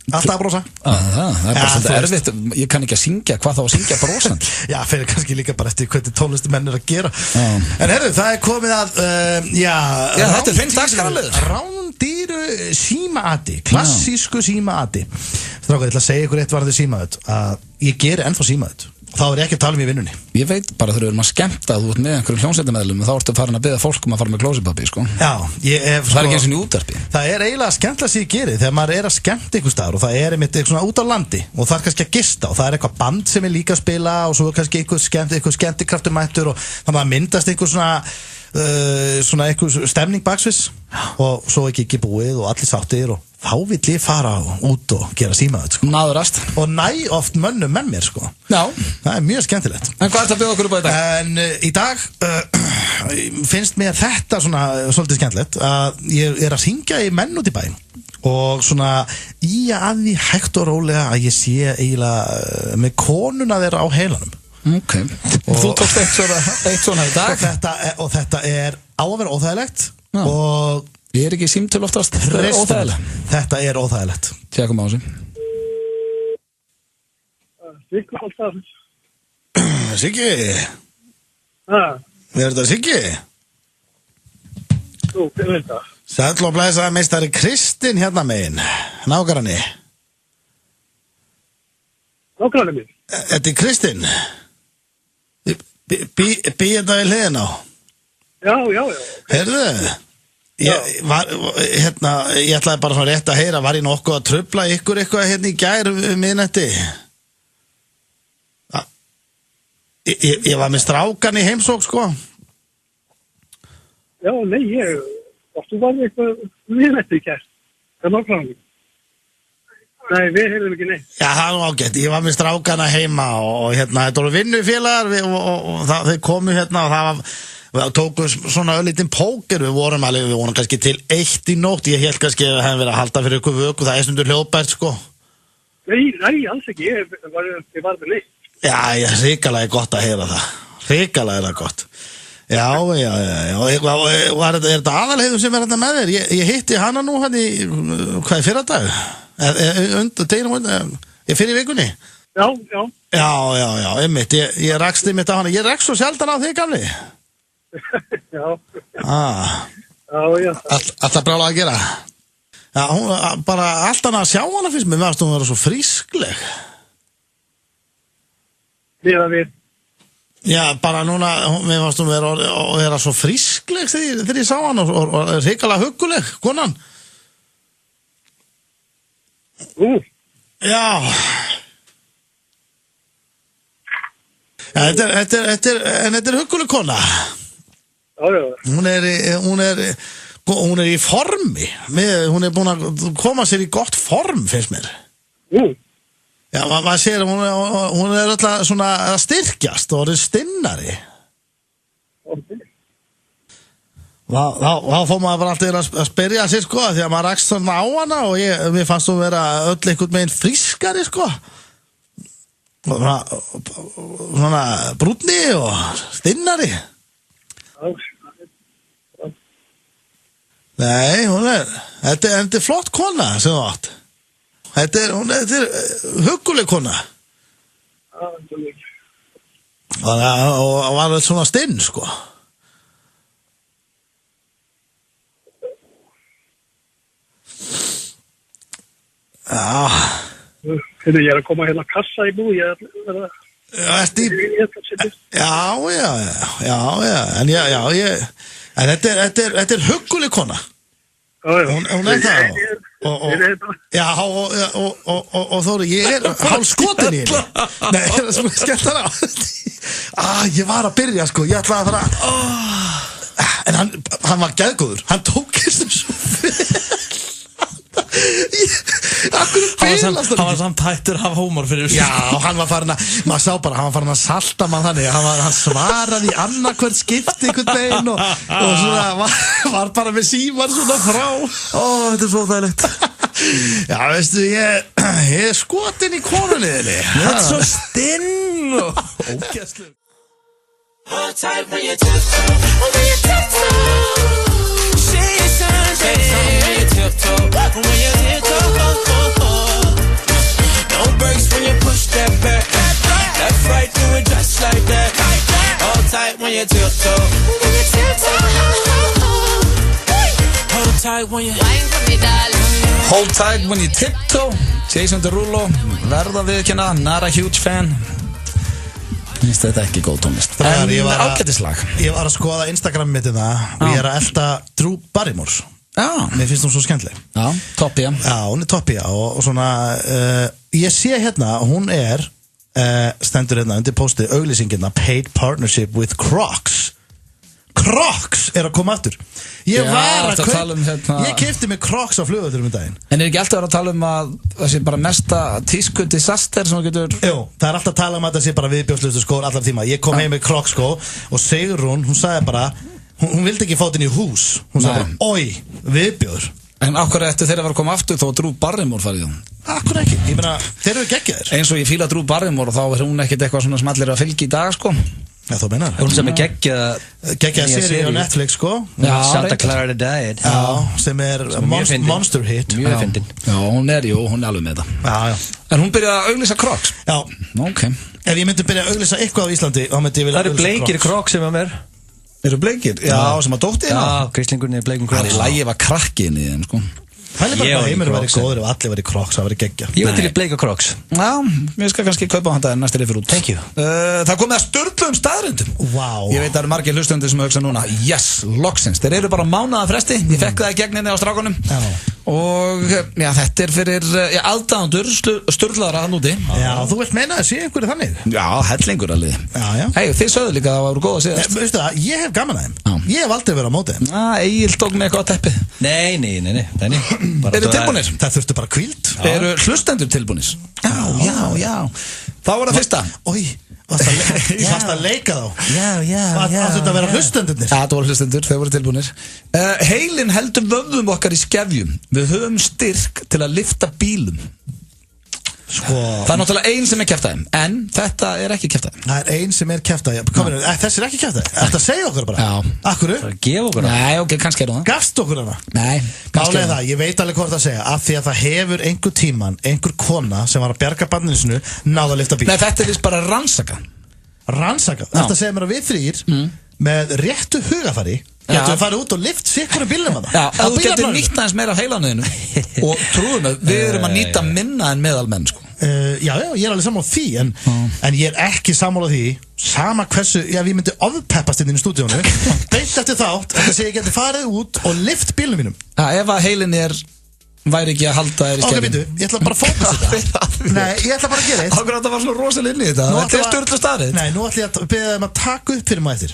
Alltaf að brosa. Það er bara svolítið erfitt. Ég kann ekki að syngja. Hvað þá að syngja brosand? Já, fyrir kannski líka bara eftir hvernig tónlistumenn er að gera. En herru, það er komið að þetta er finn dagskrárliður. Rándýru símaati. Klassísku símaati. Strákar, ég ætla að segja ykkur eitt varðið símaat. Að ég geri ennþá símaat. Þá er ég ekki að tala um í vinnunni. Ég veit bara þegar við erum að skemmta að þú ert með einhverjum hljómsveitarmeðlum og þá ertu farin að biðja fólk um að fara með klósipappi, sko. Já, það er ekki eins og í útvarpi. Það er eiginlega skemmtilega sem ég geri þegar maður er að skemmta einhver staðar og það er einmitt eitthvað svona út á landi og það er kannski að gista og það er eitthvað band sem er líka að spila og svo er kannski eitthvað skemmtikraftur mættur og það maður myndast eitthvað svona eitthvað stemning baksvis og svo ekki búið og allir sáttir og þá vill ég fara út og gera símaðut, sko. Náðurast. Og næ oft mönnum með mér, sko. Já. Það er mjög skemmtilegt. En hvað er það að bjóða okkur upp á í dag? En í dag finnst mér þetta svona svolítið skemmtilegt að ég er að syngja í menn út í bæinn og svona í að því hægt og rólega að ég sé eiginlega með konuna þeirra á heilanum. Ok. Þú tókst eitt svona í dag. Og þetta er á að vera óþægilegt og ég er ekki í símtölu oftast. Þetta er óþægilegt. Tjekkum á þessu. Siggi. Er þetta Siggi? Þú, hvað er þetta? Sæll og blæsaði meistari Kristinn hérna megin. Nágranni. Nágranni minn? Þetta er Kristinn. Býð þetta við hliðin á. Já. Heyrðu? Ég ætlaði bara svona rétt að heyra, var ég nokkuð að trufla ykkur eitthvað hérna í gær miðnætti? Ég var með strákan í heimsók, sko. Já, nei, þú var eitthvað miðnætti í gær. Það er nákvæmlega. Nei, við heyrðum ekki neitt. Já, það er nú ágætt. Ég var með strákana heima og þetta voru vinnufélagar og þeir komu hérna og það var... Við tókum svona öllítinn póker, við vorum kannski til 1 í nótt, ég held kannski að það hefði verið að halda fyrir ykkur vöku, það er stundur hljóðbært, sko. Nei, alls ekki, ég var með neitt. Já, hrikalega gott að heyra það, hrikalega gott. Já, er þetta aðalheiðum sem þetta með þér? Ég hitti hana nú hann í, hvað fyrradag? Ég fyrir í vikunni? Já, einmitt, ég rakst einmitt á hana, ég rakst svo sjaldan á þig, gamli. Já. Alltaf brála að gera. Já, hún bara alltaf að sjá hana fyrst, mér varst hún vera svo frískleg. Við. Já, bara núna, mér varst hún vera svo frískleg þegar ég sá hana og hrikalega hugguleg, konan. Já. En þetta er hugguleg kona. Já. Hún er í formi. Hún er búin að koma sér í gott form, finnst mér. Já, maður sér að hún er alltaf svona að styrkjast og er stinnari. Þá fór maður bara alltaf að spyrja sér, sko, því að maður rakst svona á hana og mér fannst hún vera öll einhvern veginn frískari, sko. Svona brúnni og stinnari. Nei, þetta er flott kona sem þú átt. Þetta er hugguleg kona. Og var þetta svona stinn, sko. Já. Ég að koma hérna að kassa í bú, Já, en þetta er hugguleg kona. Hún er það. Og Þóri, ég er hálf skotin í henni. Nei, það er svo skemmt hana. Ég var að byrja, sko, ég ætlaði að fara. En hann var geðgóður. Hann tók þessum svo vel. Hann var samt hættur að hafa húmor fyrir. Já, hann var farin að, maður sá bara, hann var farin að salta mann þannig, hann svaraði annarkvært skipti einhvern veginn og svona var bara með síman svona frá. Þetta er svo þægilegt. Já, veistu, ég er skotin í konunniðinni. Þetta er svo stinn og ógæslu. Hold tight when you tiptoe. Say your sign, say when you tiptoe. When you tiptoe. No brakes when you push that back. Left, right, do it just like that. Hold tight when you tiptoe. When you tiptoe. Hold tight when you wine for me, darling. Hold tight when you tiptoe. Jason Derulo, verða viðurkenna, not a huge fan. Finnst þetta ekki góð tónlist. En ágætislag. Ég var að skoða Instagram mitt og ég er að elta Drew Barrymore. Mér finnst hún svo skemmtileg. Já, toppía. Já, hún er toppía og svona ég sé hérna, hún er stendur hérna undir postið auglýsingina Paid Partnership with Crocs. Crocs er að koma aftur. Ég keypti mig Crocs á flugvöldunum daginn. En er ekki alltaf að tala að það sé bara mesta tísku disaster sem þú getur? Jú, það er alltaf að tala að það sé bara viðbjóðslustu skór allar tíma. Ég kom heim með Crocs skó og Sigrún, hún sagði bara, hún vildi ekki fá þetta inn í hús. Hún sagði bara, oi, viðbjóður. En af hverju eftir þeirra var að koma aftur þó Drew Barrymore farið í það? Akkur ekki, ég meina, þeir eru geggjaðir. Eins og ég fíla Drew Barrymore og þá er hún ekkert eitthvað svona sem allir að fylgja í dag, sko. Já, þú meinar. Hún sem er geggjaða seríu á Netflix, sko. Santa Clara Diet. Já, sem er monster hit. Mjög fyndin. Já, hún er alveg með það. Já. En hún byrjaði að auglýsa Crocs? Já. Ok. Ef ég myndi byrja að auglýsa eitthvað á Íslandi, þá myndi ég vilja auglýsa Crocs. Það eru bleikir Crocs sem að mér. Eru bleikir? Já, sem að dótti hérna? Já, gríslingurinn er bleikum Crocs. Það er lægi var krakki inn í þeim, sko. Það er bara að heimur verið góður og allir verið Crocs, það verið geggja. Ég veit til í bleika Crocs. Já, ég skal kannski kaupa hann það næstir yfir út. Thank you. Það komið að sturgluðum staðrindum. Wow. Ég veit að það eru margir hlustendur sem hugsa núna, yes, loksins, þeir eru bara mánaða fresti, ég fekk það í gegninni á strákunum. Já. Og já, þetta er fyrir aðdáðandur sturglaðara hann úti. Já, þú vilt meina að sé einhverju þannig? Já, hellingur alveg. Já. Hey, þið sögðu líka að það var góð að síðast. Veistu það, ég hef gaman að þeim. Ég hef aldrei verið á móti þeim. Egil tók mig eitthvað á teppið. Nei. Eru tilbúinir? Það þurftu bara hvíld. Eru hlustendur tilbúinir? Já. Þá var það fyrsta. Oj, varst að leika þá? Já. Varst þetta að vera hlustendurnir? Já, það voru hlustendur, þeir voru tilbúinir. Heilin heldur vöðvum okkar í skefjum. Við höfum styrk til að lyfta bílum. Sko, það er náttúrulega ein sem er kjaftaði, en þetta er ekki kjaftaði. Það er ein sem er kjaftaði. Þessi er ekki kjaftaði. Þetta segja okkur bara. Já. Akkur? Gefa okkur hana. Nei, ok, kannski er það. Gafst okkur hana? Nei, kannski er það. Ég veit alveg hvað það segja. Af því að það hefur einhver tíman, einhver kona sem var að bjarga barninu sinu, náða að lyfta bíl. Nei, þetta er vist bara rannsaka. Þetta segir mér að við þrír með réttu hugafari getum við farið út og lift sikkur í bílnum hana. Já, að þú getur nýtt aðeins meira af heilanuðinu og trúðum að við erum að nýta minna en meðalmenn, sko. Já, ég er alveg sammála því en ég er ekki sammála því sama hversu, við myndi ofpeppast inn í stúdíónu beint eftir þátt að ég geti farið út og lift bílnum mínum. Já, ef að heilin væri ekki að halda þér í skefin. Ok, býtu, ég ætla bara að fókusa þetta. Nei, ég ætla bara að gera eitt. Ákveður að það var svona rosalega inn í þetta. Þetta er stjórnlega staðrið. Nei, nú ætla ég að beða þeim að taka upp fyrir maður eftir.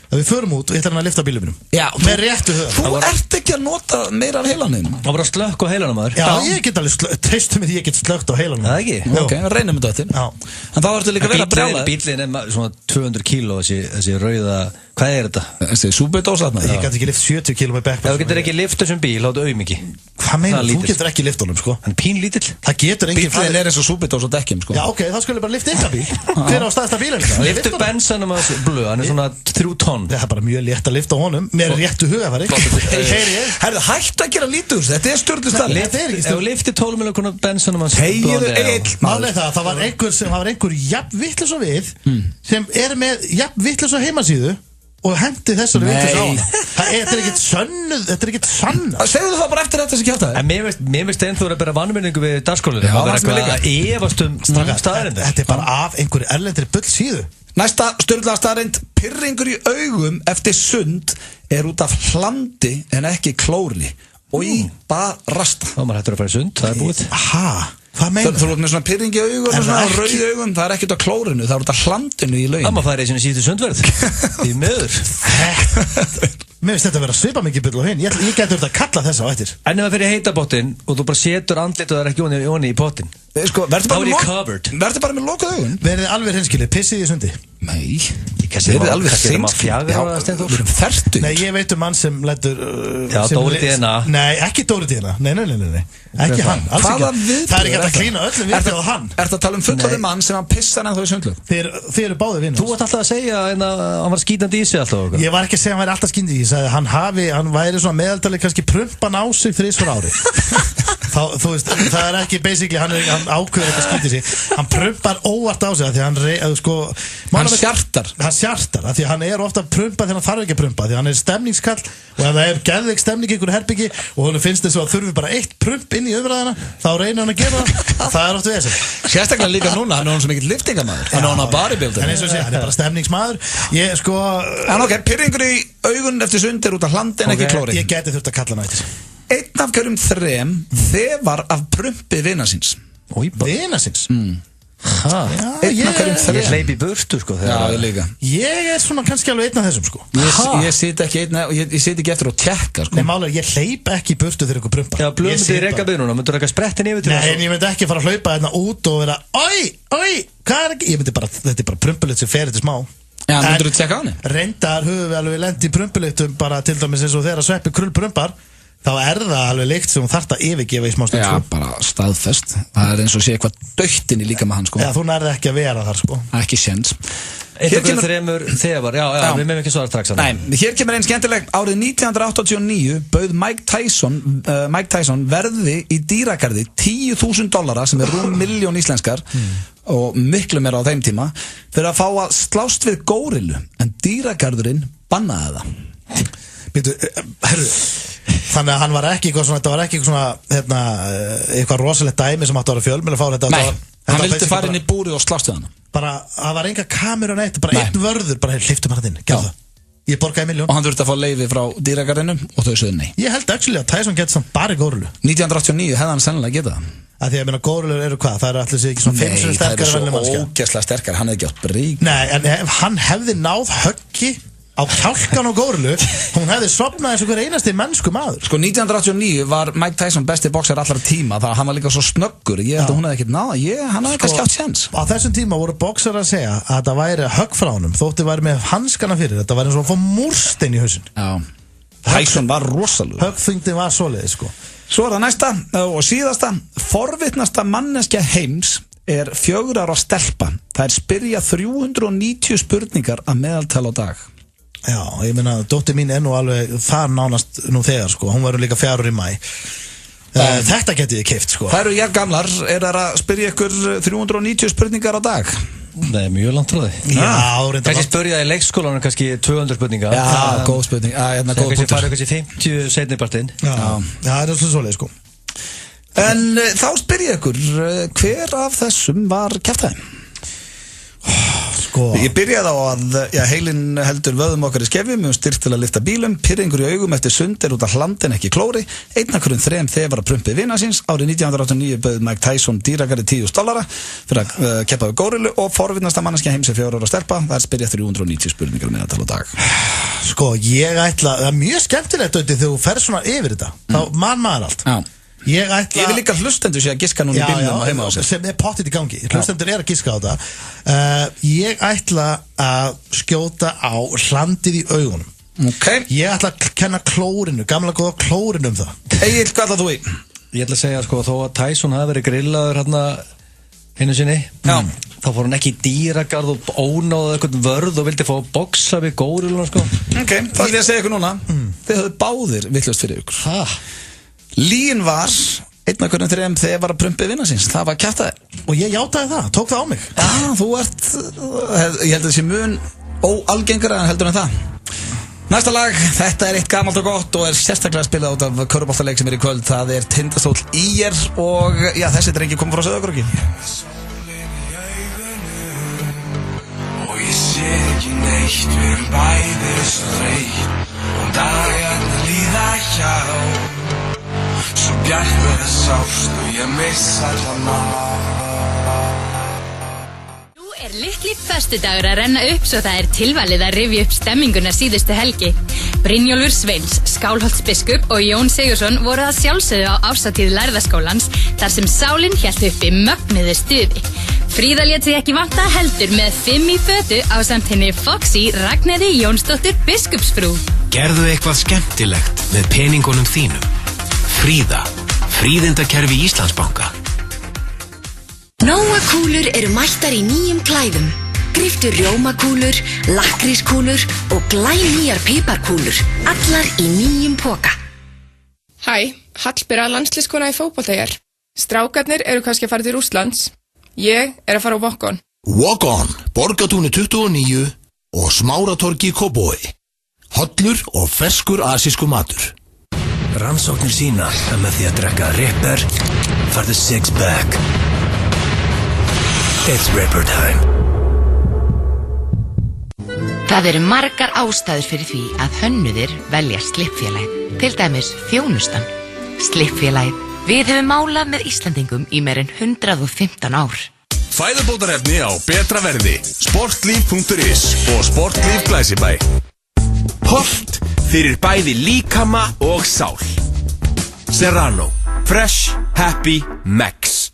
Að við förum út og ég ætla hann að lifta bílum mínum. Já, með réttu höfð. Þú ert ekki að nota meira af heilanum. Það var að slökk á heilanum maður. Já, ég get alveg treystu mig því ég get slökkt á heilanum. Það ekki? Ok, reynum þetta eftir. En þá ertu líka verið að brjála. Bíllinn er svona 200 kíló þessi rauða. Hvað er þetta? Þessi súbudósatna. Ég gæti ekki lift 70 kíló með backpack. Ef þú getur ekki lift þessum bíl, þá er þetta auðmikið. Hvað meinar þú? Þú getur ekki lift honum, sko. Hann er pínlítill. Það getur enginn farið. Bíllinn er eins og súbudós á dekkjum, sko. Já, ok, þá skulle bara lifta ykkar bíl. Hver á stærsta bílinn? Liftu bensanum að blöð, hann er svona 3 tonn. Það er bara mjög létt að lifta honum. Mér er réttu hugafari. Herðu, hættu að gera lítið úr þessu. Þetta er stjórnlega staðrið. Ef þú liftir 12 miljónar bensanum að það var einhver jafn vitlaus og við sem er með jafn vitlaus á heimasíðu og hendi þessari vitlaus á hana. Þetta er ekkert sann. Segðu það bara eftir þetta sem kjátaði. En mér veist einn þú er að bera vannminningu við dagskólinu. Það var eitthvað að efast staðarinn. Þetta er bara af einhverju erlendri bull síðu. Næsta stjórnlega staðrind, pirringur í augum eftir sund er út af hlandi en ekki klóri og í barasta. Þá maður hættur að fara í sund, það er búið. Hvað meinar? Þú ert með svona pirring í augum og svona rauð í augum, það er ekkert á klórinu, það er út af hlandinu í lauginu. Það maður færi í sinni síðustu sundverð. Því miður. Mér finnst þetta að vera svipa mikið bull og hinn. Ég gæti verið að kalla þessa á eftir. En ef það fyrir heita pottin og þú bara setur andlit og það er ekki onni í pottin. Verður bara með lokað augun. Verðið alveg hreinskilið, pissið í sundi. Nei. Verðið alveg hreinskilið. Við erum ferdu. Nei, ég veit mann sem lætur Dóri DNA. Nei, ekki Dóri DNA. Nei. Ekki hann. Það er ekki að klína öllum við á hann. Ertu að tala um fullorðinn mann sem hann pissar en þá í sundlög? Þið eru báðir vinur. Þú ert alltaf að segja að hann var skítandi í sig alltaf. Ég var ekki að segja að hann væri alltaf skítandi í sig. Ég sagði hann væri svona meðaldali kannski prumpan á sig 3 ári. Þú veist, það er ekki basically hann ákveður eitthvað skítið sig. Hann prumpar óvart á sig því hann sjartar. Hann sjartar, því hann er ofta að prumpa þegar hann þarf ekki að prumpa, því hann er stemningskall og ef það er geðveik stemning í einhverju herbyggi og hann finnst þess að þurfi bara 1 prump inn í umræðina, þá reynir hann að gera það er oft vesel. Sérstaklega líka núna, hann er svo mikill liftingamæður, hann er hann að bodybuilder. En eins og sé, hann er bara stemningsmaður. En ok, pirringur í augun eftir sund er út af hlandi en ekki klóri. Ég gæti þurft að kalla hann eftir. 1 af hverjum 3 þefar af prumpi vina síns. Vina síns? Ég hleyp í burtu sko. Já, ég líka. Ég er svona kannski alveg einn af þessum sko. Ég sit ekki eftir að tjekka sko. Nei, málega, ég hleyp ekki í burtu þegar ykkur prumpar. Já, blöðum þið í rekabiðnuna, myndur ekki að sprettin yfir til það? Nei, en ég myndi ekki fara að hlaupa hérna út og vera Oi, hvað er ekki? Ég myndi bara, þetta er bara prumpulit sem fer þetta smá. Já, myndur þú tjekka á henni? Reyndar höfum við alveg lent í prumpulitum bara til dæmis eins og þegar Sveppi Krull prumpar. Þá er það alveg lykt sem hún þarf að yfirgefa í smá stund. Já, bara staðfest. Það er eins og sé eitthvað döktin í líka með hann sko. Já, þú nærði ekki að vera þar sko. Ekki séns. Hér kemur 3 þefar, já, við meðum ekki svara strax. Nei, hér kemur einn skemmtileg. Árið 1989 bauð Mike Tyson verði í dýragarði $10.000 sem er rúm milljón íslenskar og miklu meira á þeim tíma fyrir að fá að slást við górillu en dýragarðurinn bannaði það. Þannig að hann var ekki eitthvað svona, þetta var ekki svona eitthvað rosalegt dæmi sem átti að vera fjölmiðla að fá þetta. Nei, hann vildi fara inn í búrið og slást við hann. Bara, það var enga kameru og neitt, bara einn vörður, bara hliftum hann inn, gerðu það. Ég borgaði $1 milljón. Og hann þurfti að fá leyfi frá dýragarðinum og þau sögðu nei. Ég held actually að Tyson geti samt bara í górillu. 1989 hefði hann sennilega getað það. Að því að meina górillur eru hvað? Það eru allir sér ekki svona 5 sem sterkar en venjuleg mannskja. Nei, það eru svo ógeðslega sterkar, hann hefði ekki átt brík. Nei, en ef hann hefði náð höggi á kjálkan og górillu, hún hefði sofnað eins og hver einasti mennsku maður. Sko 1989 var Mike Tyson besti boxer allra tíma, þannig að hann var líka svo snöggur. Ég held að hún hefði ekkert náða, hann hefði kannski átt séns. Á þessum tíma voru boxer að segja að þetta væri högg frá honum, þótti væri með hanskana fyrir, þetta væri eins og að fá múrstein í hausinn. Já. Tyson var rosalur. Höggþyngdin var svoleiðis sko. Svo það næsta og síðasta. Forvitnasta manneskja heims er 4 ára stelpa. Það spyrja 390 spurningar að meðaltal á dag. Já, ég meina, dóttir mín nú alveg þar nánast nú þegar, sko. Hún verður líka 4 ára í maí. Þetta getið ég keypt, sko. Það eru ég gamlar, það að spyrja ykkur 390 spurningar á dag? Það er mjög langt tróði. Já, reynda. Kannski spyrja í leikskólanum kannski 200 spurningar. Já, góð spurning. Góð punktur. Kannski farið kannski 50 seinnipartinn. Já, það er svoleið, sko. En þá spyr ég ykkur, hver af þessum var kjaftaði? Sko. Ég byrjaði á að heilin heldur vöðum okkar í skefjum, við styrkt til að lyfta bílum, pirringur í augum eftir sundir út af hlandin ekki klóri, einn af hverjum 3 þegar að prumpið vina síns, árið 1989 bauð Mike Tyson dýrakari $10 fyrir að keppa við górilu og forvinnasta manneskja heims 4 ára stelpa, það spyrja 390 spurningar meðaltal á dag. Sko, ég ætla, það er mjög skemmtilegt þegar þú fer svona yfir þetta, þá man maður allt. Já. Ég vil líka hlustendur sé að giska núna í bílnum heima á sér. Sem pottit í gangi, hlustendur að giska á þetta. Ég ætla að skjóta á hlandið í augunum. Okay. Ég ætla að kenna klórinu, gamla góða klórinu það. Egil, hvað ætla þú í? Ég ætla að segja, sko, þó að Tyson hafi verið grillaður hérna hinnu sinni, þá fór hann ekki í dýragarð og ónáði eitthvað vörð og vildi fá að boxa við góriluna, sko. Ok, þá ætla ég að segja ykkur núna. Þið höfðu báðir vitlaust fyrir ykkur. Lín var einn af hverjum 3 þegar var að prumpið vinna síns. Það var kjaftaði. Og ég játaði það, tók það á mig. Já, þú ert, ég held að það sé mun óalgengara en heldur en það. Næsta lag, þetta er eitt gamalt og gott og er sérstaklega spilað út af körfuboltaleik sem er í kvöld. Það er Tindastóll ÍR og já, þessi drengi kom frá Sauðárkróki. Og ég sé ekki neitt, við erum bæði streitt og dagarnir líða hjá. Svo bjart verið sást og ég missa allan Nú er litli föstudagur að renna upp svo það er tilvalið að rifja upp stemminguna síðustu helgi. Brynjólfur Sveins, Skálholtsbiskup og Jón Sigurðsson voru að sjálfsögðu á árshátíð Lærðaskólans þar sem sálin hélt uppi mögnuðu stuði. Fríða lét sig ekki vanta heldur með 5 í fötu ásamt henni Foxy Ragnheiði Jónsdóttur biskupsfrú. Gerðu eitthvað skemmtilegt með peningunum þínum. Fríða, fríðindakerfi Íslandsbanka. Nóakúlur eru mættar í nýjum klæðum. Griftu rjómakúlur, lakkrískúlur og glænýjar piparkúlur. Allar í nýjum poka. Hæ, Hallbera landsliðskona í fótbolta hér. Strákarnir eru kannski að fara til Rússlands. Ég er að fara á Walk On. Walk On, Borgatúni 29 og Smáratorgi í Kópavogi. Hollur og ferskur asísku matur. Rannsóknir sína að með því að drekka Ripper farðu 6-pack. It's Ripper time. Það eru margar ástæður fyrir því að hönnuðir velja Slippfélagið. Til dæmis þjónustan. Slippfélagið. Við höfum málað með Íslandingum í meir en 115 ár. Fæðubótarefni á betra verði. Sportlíf.is og Sportlíf Glæsibæ. Holt fyrir bæði líkama og sál. Serrano. Fresh, happy, max.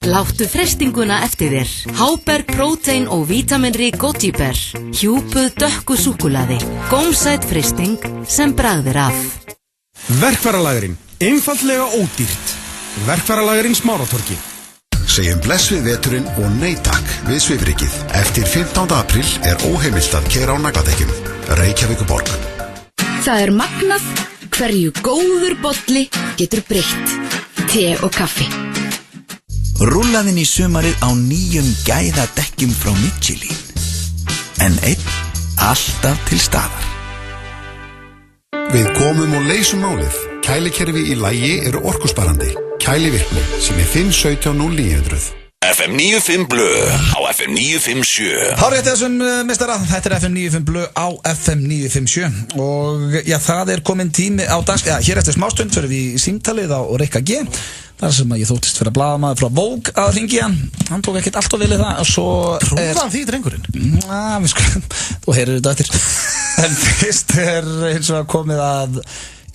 Láttu frestinguna eftir þér. Háber, prótein og vítaminrík Gotiber. Hjúpuð dökku súkkulaði. Gómsæt fresting sem bragðir af. Verkfæralagurinn. Einfaldlega ódýrt. Verkfæralagurinn Smáratorgi. Segjum bless við veturinn og nei takk við svifrikið. Eftir 15. apríl er óheimilt að keyra á nagladekkjum. Reykjavíkurborg. Það er magnað hverju góður bolli getur breytt. Te og kaffi. Rúllaðinn í sumarið á nýjum gæðadekkjum frá Michelin. En einn alltaf til staðar. Við komum og leysum málið. Kælikerfi í lagi eru orkusparandi. Kælivirkni sem er 5170900. FM 95 Blö á FM 957. Hárið þessum mistara, þetta er FM 95 Blö á FM 957 og já, það er komin tími á dags, já, hér eftir smástund fyrir við í símtalið á Rikka G. þar sem að ég þóttist fyrir að blaðamaður frá Vogue að hringja hann tók ekkert allt of vel í það og svo Trúðan því drengurinn? Við skulum, þú heyrir þetta eftir en fyrst er eins og komið að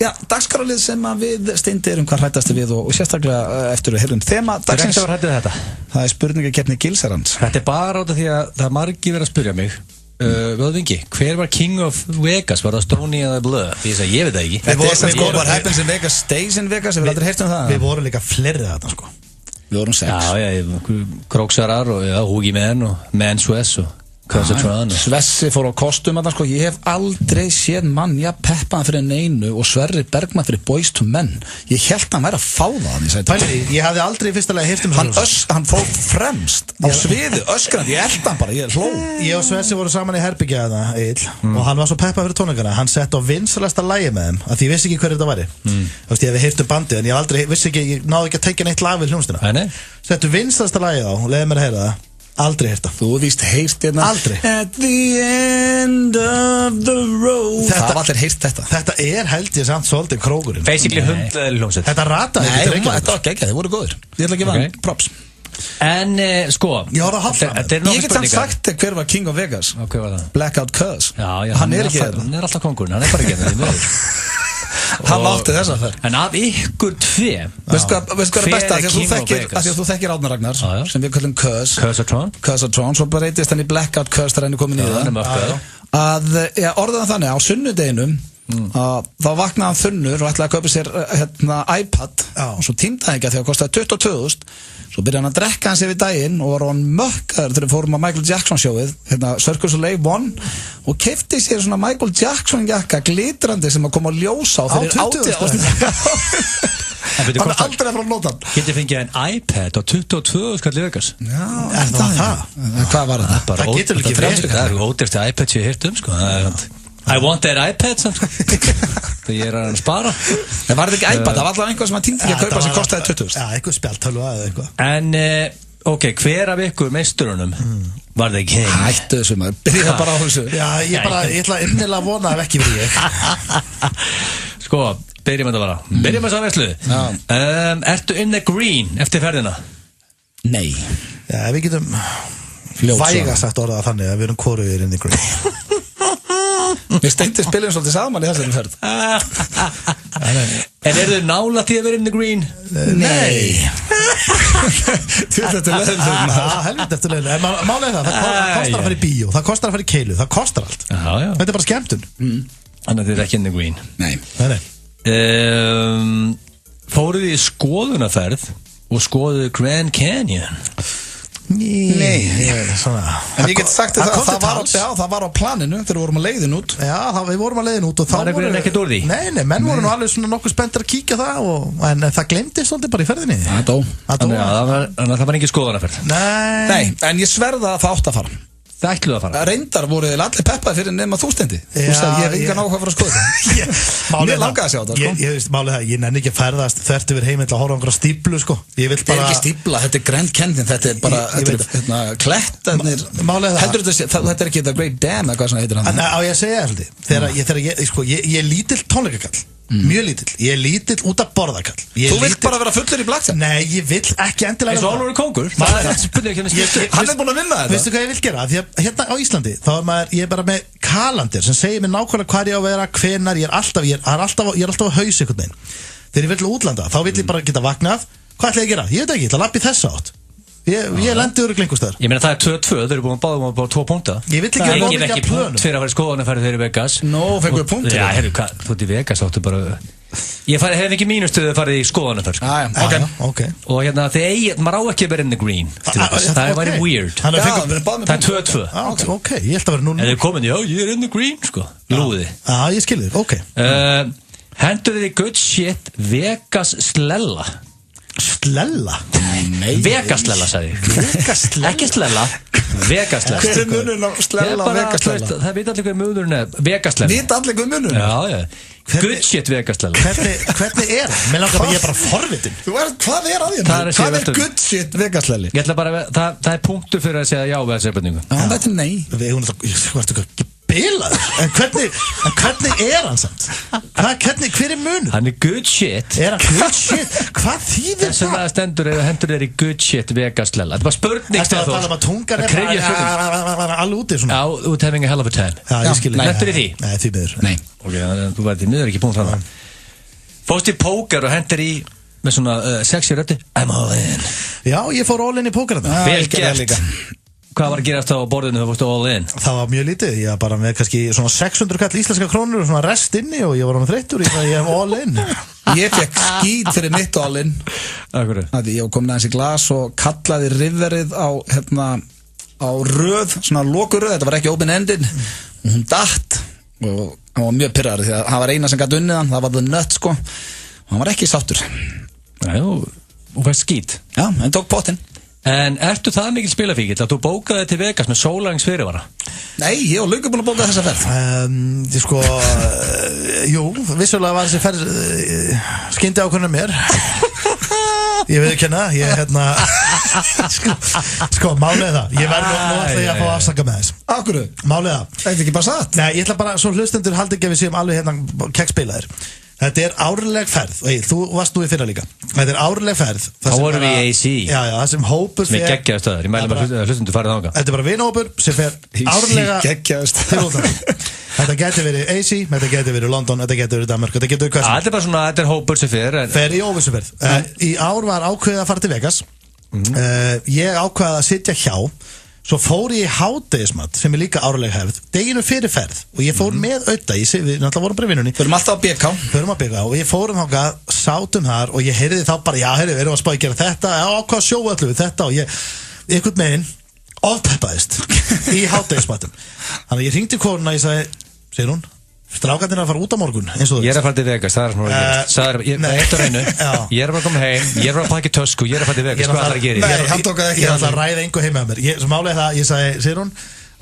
já, dagskrálið sem að við Steindi erum hvað hrættastu við og sérstaklega eftir að heyrum þema dagsins. Þetta var hrættið þetta. Það er spurningakeppni Gilsarans. Þetta er bara út af því að það er margir verið að spyrja mig Vöðvingi, hver var King of Vegas? Var það Stoney eða Blur? Ég veit það ekki. What happens in Vegas stays in Vegas. Við aldrei heyrt það. Við vorum líka fleiri þarna sko. Við vorum 6. Króksarar og Húgi Menn og Man Sves og Svessi fór á kostum að sko. Ég hef aldrei séð mann peppaðan fyrir neinu og Sverrir Bergman fyrir Boys to Men. Ég held að hann væri að fá það. Ég hafði aldrei fyrstulega heyrt hann fór fremst á sviði öskrandi, ég held hann bara, ég hló. Ég og Svessi voru saman í herbyggja og hann var svo peppað fyrir tónleikana. Hann sett á vinsalasta lagi með þeim af því ég vissi ekki hverju þetta væri. Þú veist, ég hef heyrt bandið en ég aldrei vissi ekki, ég náði ekki að tekja neitt lag við hljómsdina. Settu vinsalasta lagið á og leiði mér að heyra það. Aldrei heyrt það. Þú víst heyrt hérna. Aldrei. At the end of the road. Það var allir heyrt þetta. Þetta held ég samt svolítið krókurinn. Basically hundljómsveit. Þetta rataði ekki Nei, þetta var geggjað, þið voru góður. Ég ætla að gefa hann props. En sko Ég voru að halda Ég get samt sagt hver var King of Vegas. Hver var það? Blackout Cuz. Hann er alltaf kongurinn, hann er bara ekki hérna. Hann átti þess að það. En af ykkur tvö Veistu hvað er besta? Því að þú þekkir Árna Ragnar sem við kallum Cuz Cuzatron, svo breytist hann í Blackout Cuz þegar hann er komin í það orðaðan þannig á sunnudeginum þá vaknaði hann þunnur og ætlaði að kaupa sér iPad og svo tímdaði ekki að því að kostaði 22.000. Svo byrjaði hann að drekka hans yfir daginn og var hann mökkaður þegar við fórum á Michael Jackson sjóið Circus Soleil 1 og keypti sér svona Michael Jackson jakka glitrandi sem að koma að ljósa á fyrir 80. Hann er aldrei að fara að nota hann. Getið fengið en iPad á 22 skall í Vegas. Já, það? Hvað var það? Það getur ekki verið. Það eru ódýrstu iPad sem ég heyrt sko. I want that iPad þegar ég að spara. Það var ekki iPad, það var alltaf einhvað sem að týndi ekki að kaupa sem kostaði 20.000. Já, eitthvað spjaltölu eða eitthvað. En, ok, hver af ykkur meisturunum var það ekki? Hættu þessu maður, byrja það bara á þessu. Já, ég ætla innilega að vona að ekki verið ég. Sko, byrjum að það vara. Byrjum að það verslu. Ertu in the green eftir ferðina? Nei. Já, við getum væga sagt orðað þannig að við erum hvorugir in the green. Við steinti spilum svolítið saman í þessari ferð. En eru þau nála til að vera in the green? Nei. Þetta er leiðilega. Helvita eftir leiðilega. En málega það kostar að fara í bíó, það kostar að fara í keilu, það kostar allt. Þetta er bara skemmtun. Þannig að þið er ekki in the green. Nei. Fóruð þið í skoðunarferð og skoðuð Grand Canyon? Nei, en ég get sagt það var á planinu þegar við vorum að leiðin út. Já, við vorum að leiðin út og þá var einhverjum ekkert úr því. Nei, menn voru nú alveg svona nokkuð spenntir að kíkja það en það glemdist svolítið bara í ferðinni. Þannig að það var ekki skoðanaferð. Nei, en ég sverða að það átt að fara. Það ætluðu að fara. Reyndar voru þið allir peppaði fyrir nema þú stendi. Þú sagði ég hef engan áhuga fyrir að skoða það. Mér langaði að sjá það. Ég nenni ekki að ferðast þvert yfir heimill að horfa á einhverja stíplu sko. Þetta er ekki stípla, þetta er Grand Canyon, þetta er bara klettarnir. Heldur þetta er ekki The Great Dam eða hvað sem heitir hann? Á ég að segja það svolítið. Ég er lítill tónleikakall. Mjög lítill, ég er lítill út að borða kall. Þú vilt bara vera fullur í blackjack? Nei, ég vill ekki endilega. Eins og Ólafur Kóngur. Hann er búin að vinna þetta. Veistu hvað ég vil gera? Því að hérna á Íslandi þá ég er bara með kalendir sem segir mér nákvæmlega hvað ég á að vera, hvenar. Ég er alltaf að hausa einhvern veginn. Þegar ég vil til útlanda, þá vill ég bara geta vaknað. Hvað ætla ég að gera? Ég veit ekki, ég ætla að lappa í þessa átt. Ég lendi örugglega einhvers staðar. Ég meina það er 2-2, þau eru búin að báða um 2 punkta. Ég vill ekki að ég ekki punkt fyrir að fara í skoðanaferð þegar í Vegas. Fengur við punktur. Já, heyrðu, þú ert í Vegas, áttu bara. Ég hef ekki mínustuð að fara í skoðanaferð. Ok. Og hérna, maður á ekki að vera in the green. Það væri weird. Það er 2-2. Ok, ég ætla að vera núna. En þau komin, já, ég er in the green, sko. Lúði. Já, ég skil þig, ok. Hendur þið good shit Vegas slella? Slella? Nei. Vegaslella, sagði ég. Vegaslella? Ekki slella, Vegaslella. Hver er munurinn á slella og vegaslella? Það veit allir hvað munurinn er. Vegaslella. Veit allir hvað munurinn er? Já. Good shit Vegaslella. Hvernig er það? Mér langar að ég er bara forvitin. Hvað er að því? Hvað er good shit Vegaslelli? Ég ætla bara, það er punktur fyrir að segja já við þessi spurningu. Þetta er nei. Bilaður, en hvernig er hann samt? Hver er munur? Hann er good shit. Er hann good shit? Hvað þýðir það? Þessum að stendur eða hendur þér í good shit Vegaslella. Þetta var spurning. Það er bara að tungan er alveg úti svona. Já, út having a hell of a time. Já, ég skil. Lendur í því? Nei, því miður. Nei. Ok, þú væri því miður ekki punkt þannig. Fórst í póker og hendur í með svona sexy röddi I'm all in. Já, ég fór all in í póker. Vel gert. Hvað var að gerast á borðinu þegar þú fórstu all in? Það var mjög lítið, ég var bara með kannski svona 600 kall íslenska krónur og svona rest inni og ég var hann þreyttur í það ég hef all in. Ég fekk skít fyrir mitt all in. Akkur. Ég var komin aðeins í glas og kallaði riverið á röð, svona lokuröð, þetta var ekki open-ended og hún datt og hann var mjög pirraður því að hann var eina sem gat unnið hann, það var the nut sko og hann var ekki sáttur. Nei, og fæst skít. Já, hann tók pottinn. En ertu það mikil spilafíkill að þú bókaði til Vegas með sólarings fyrirvara? Nei, ég var löngu búin að bóka þessa ferð. Jú, vissulega var þessi ferð skyndi ákvörðun mér. Ég veit ekki hérna, sko, málið það. Ég verð nú alltaf ég að fá afsaka með þess. Akkurru? Málið það. Það er ekki bara satt? Nei, ég ætla bara, svo hlustendur haldi ekki að við séum alveg hérna kekkspilaðir. Þetta er árleg ferð, og þú varst nú í fyrra líka. Þetta er árleg ferð. Þá vorum við í AC. Já, það sem hópur sem er geggjaður stöður, ég mælum að hlustendur farið þangað. Þetta er bara vinahópur sem fer árlega til útlanda. Þetta getur verið AC, þetta getur verið London, þetta getur verið Danmark, þetta getur verið hvað sem. Þetta er bara svona, þetta er hópur sem fer í óvissuferð. Í ár var ákveðið að fara til Vegas. Ég ákveðið að sitja hjá. Svo fór ég í hádegismat sem er líka árlega hefð deginu fyrir ferð og ég fór með auðvitað við náttúrulega vorum bara í vinnunni Förum alltaf á BK og ég fórum þangað, sátum þar og ég heyrði þá bara, já, heyrðu, við erum að spá að gera þetta hvað sjóu allir við þetta og ég einhvern veginn ofpeppaðist í hádegismatum þannig að ég hringdi konuna og ég sagði, segir hún strákarnir að fara út á morgun eins og þú Ég er að fara til Vegas, það er svona eitt á hreinu Ég er bara að koma heim, ég er bara að pakka í tösku Ég er að fara til Vegas, hvað ætlar að gera? Nei, hann tók það ekki Ég ætla að ræða engu heim með mér Svo málið það, ég sagði, segir hún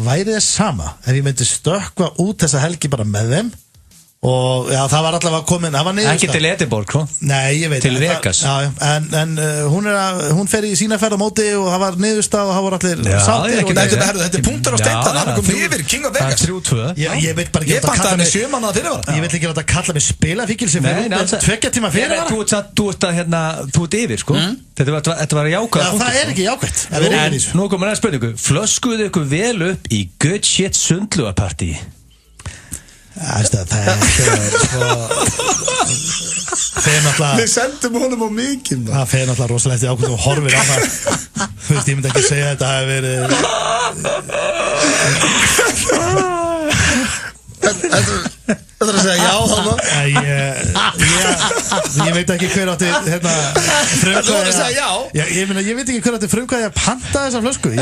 væri þess sama ef ég myndi stökkva út þessa helgi bara með þeim og já, það var allavega komin það var niður Ekki til Edinborg, Nei, ég veit Til Vegas En hún fer í sína ferð á móti og það var niðurstað og það var allir sáttir Þetta er punktur á steintan hann er komið yfir King of Vegas Ég veit bara ekki Ég bætti hann í 7 mánuða fyrirvara Ég veit ekki að kalla mig spilafíkil sem fyrir út 2 tíma fyrirvara Þú ert yfir, sko Þetta var jákvæð Já, það er ekki jákvætt En nú komur næst spurningu Flöskuðu ykkur vel upp í Good Shit Sundlugapartí Það er svo Við sendum honum á mikinn Það fer náttúrulega rosalega eftir ákveð og horfir á það Þú veist, ég myndi ekki segja þetta hafi verið Þetta er að segja já þannig Ég veit ekki hver átti Þetta var að segja já Ég veit ekki hver átti frumkvæði að panta þessa flösku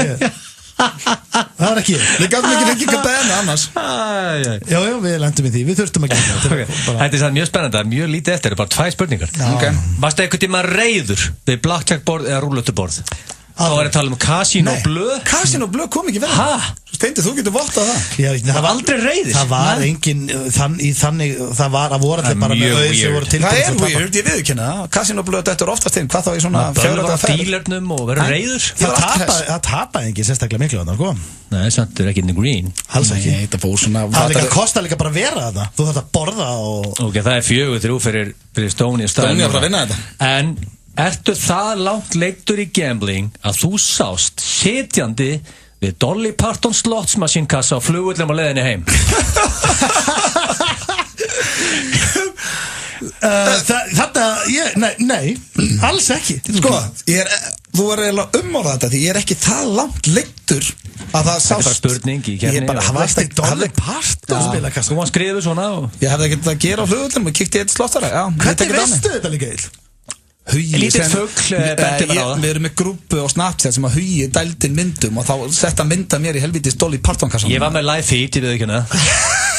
Það var ekki Við gafum ekki lengi að beina annars Já, við lendum í því, við þurftum að gera Þetta er það mjög spennandi, mjög lítið eftir, bara 2 spurningar Varstu einhvern tíma reiður við blackjack borð eða rúllutuborð? Þá var ég að tala Casino Bleu Casino Bleu kom ekki vel Steindi, þú getur vottað það Það var aldrei reiðis Það var engin þannig Það var að voru allir bara með auð sem voru tilbúin Það er weird, ég viðurkenna það Casino Bleu dættur oftast inn Hvað þá í svona fjárlega dílernum og verður reiður Það tapaði engin sérstaklega miklu að það Nei, samt er ekki in the green Alls ekki Það kostar líka bara að vera þetta Þú þarf að borða Ok, það er 4-3 fyrir Stóni En ertu það langt leiktur í gambling að þú sást sitjandi við Dolly Parton slottsmasínkassa á flugullum á leiðinni heim? Nei, alls ekki Sko, þú er eiginlega umorðað þetta því ég er ekki það langt leiktur að það sást Þetta er bara spurning í kefni Það var ekki Dolly Parton spilakassa Þú var skrifið svona Ég hefði ekkert að gera á flugullum og kíkti í eitt slottara Hvernig veistu þetta líka ill? Lítið fugl benti mér á það Við erum með grúpu á Snapchat sem að Hugi dældi myndum og þá setta mynda mér í helvitis Dolly Parton kassan Ég var með live feed, ég veit ekki hana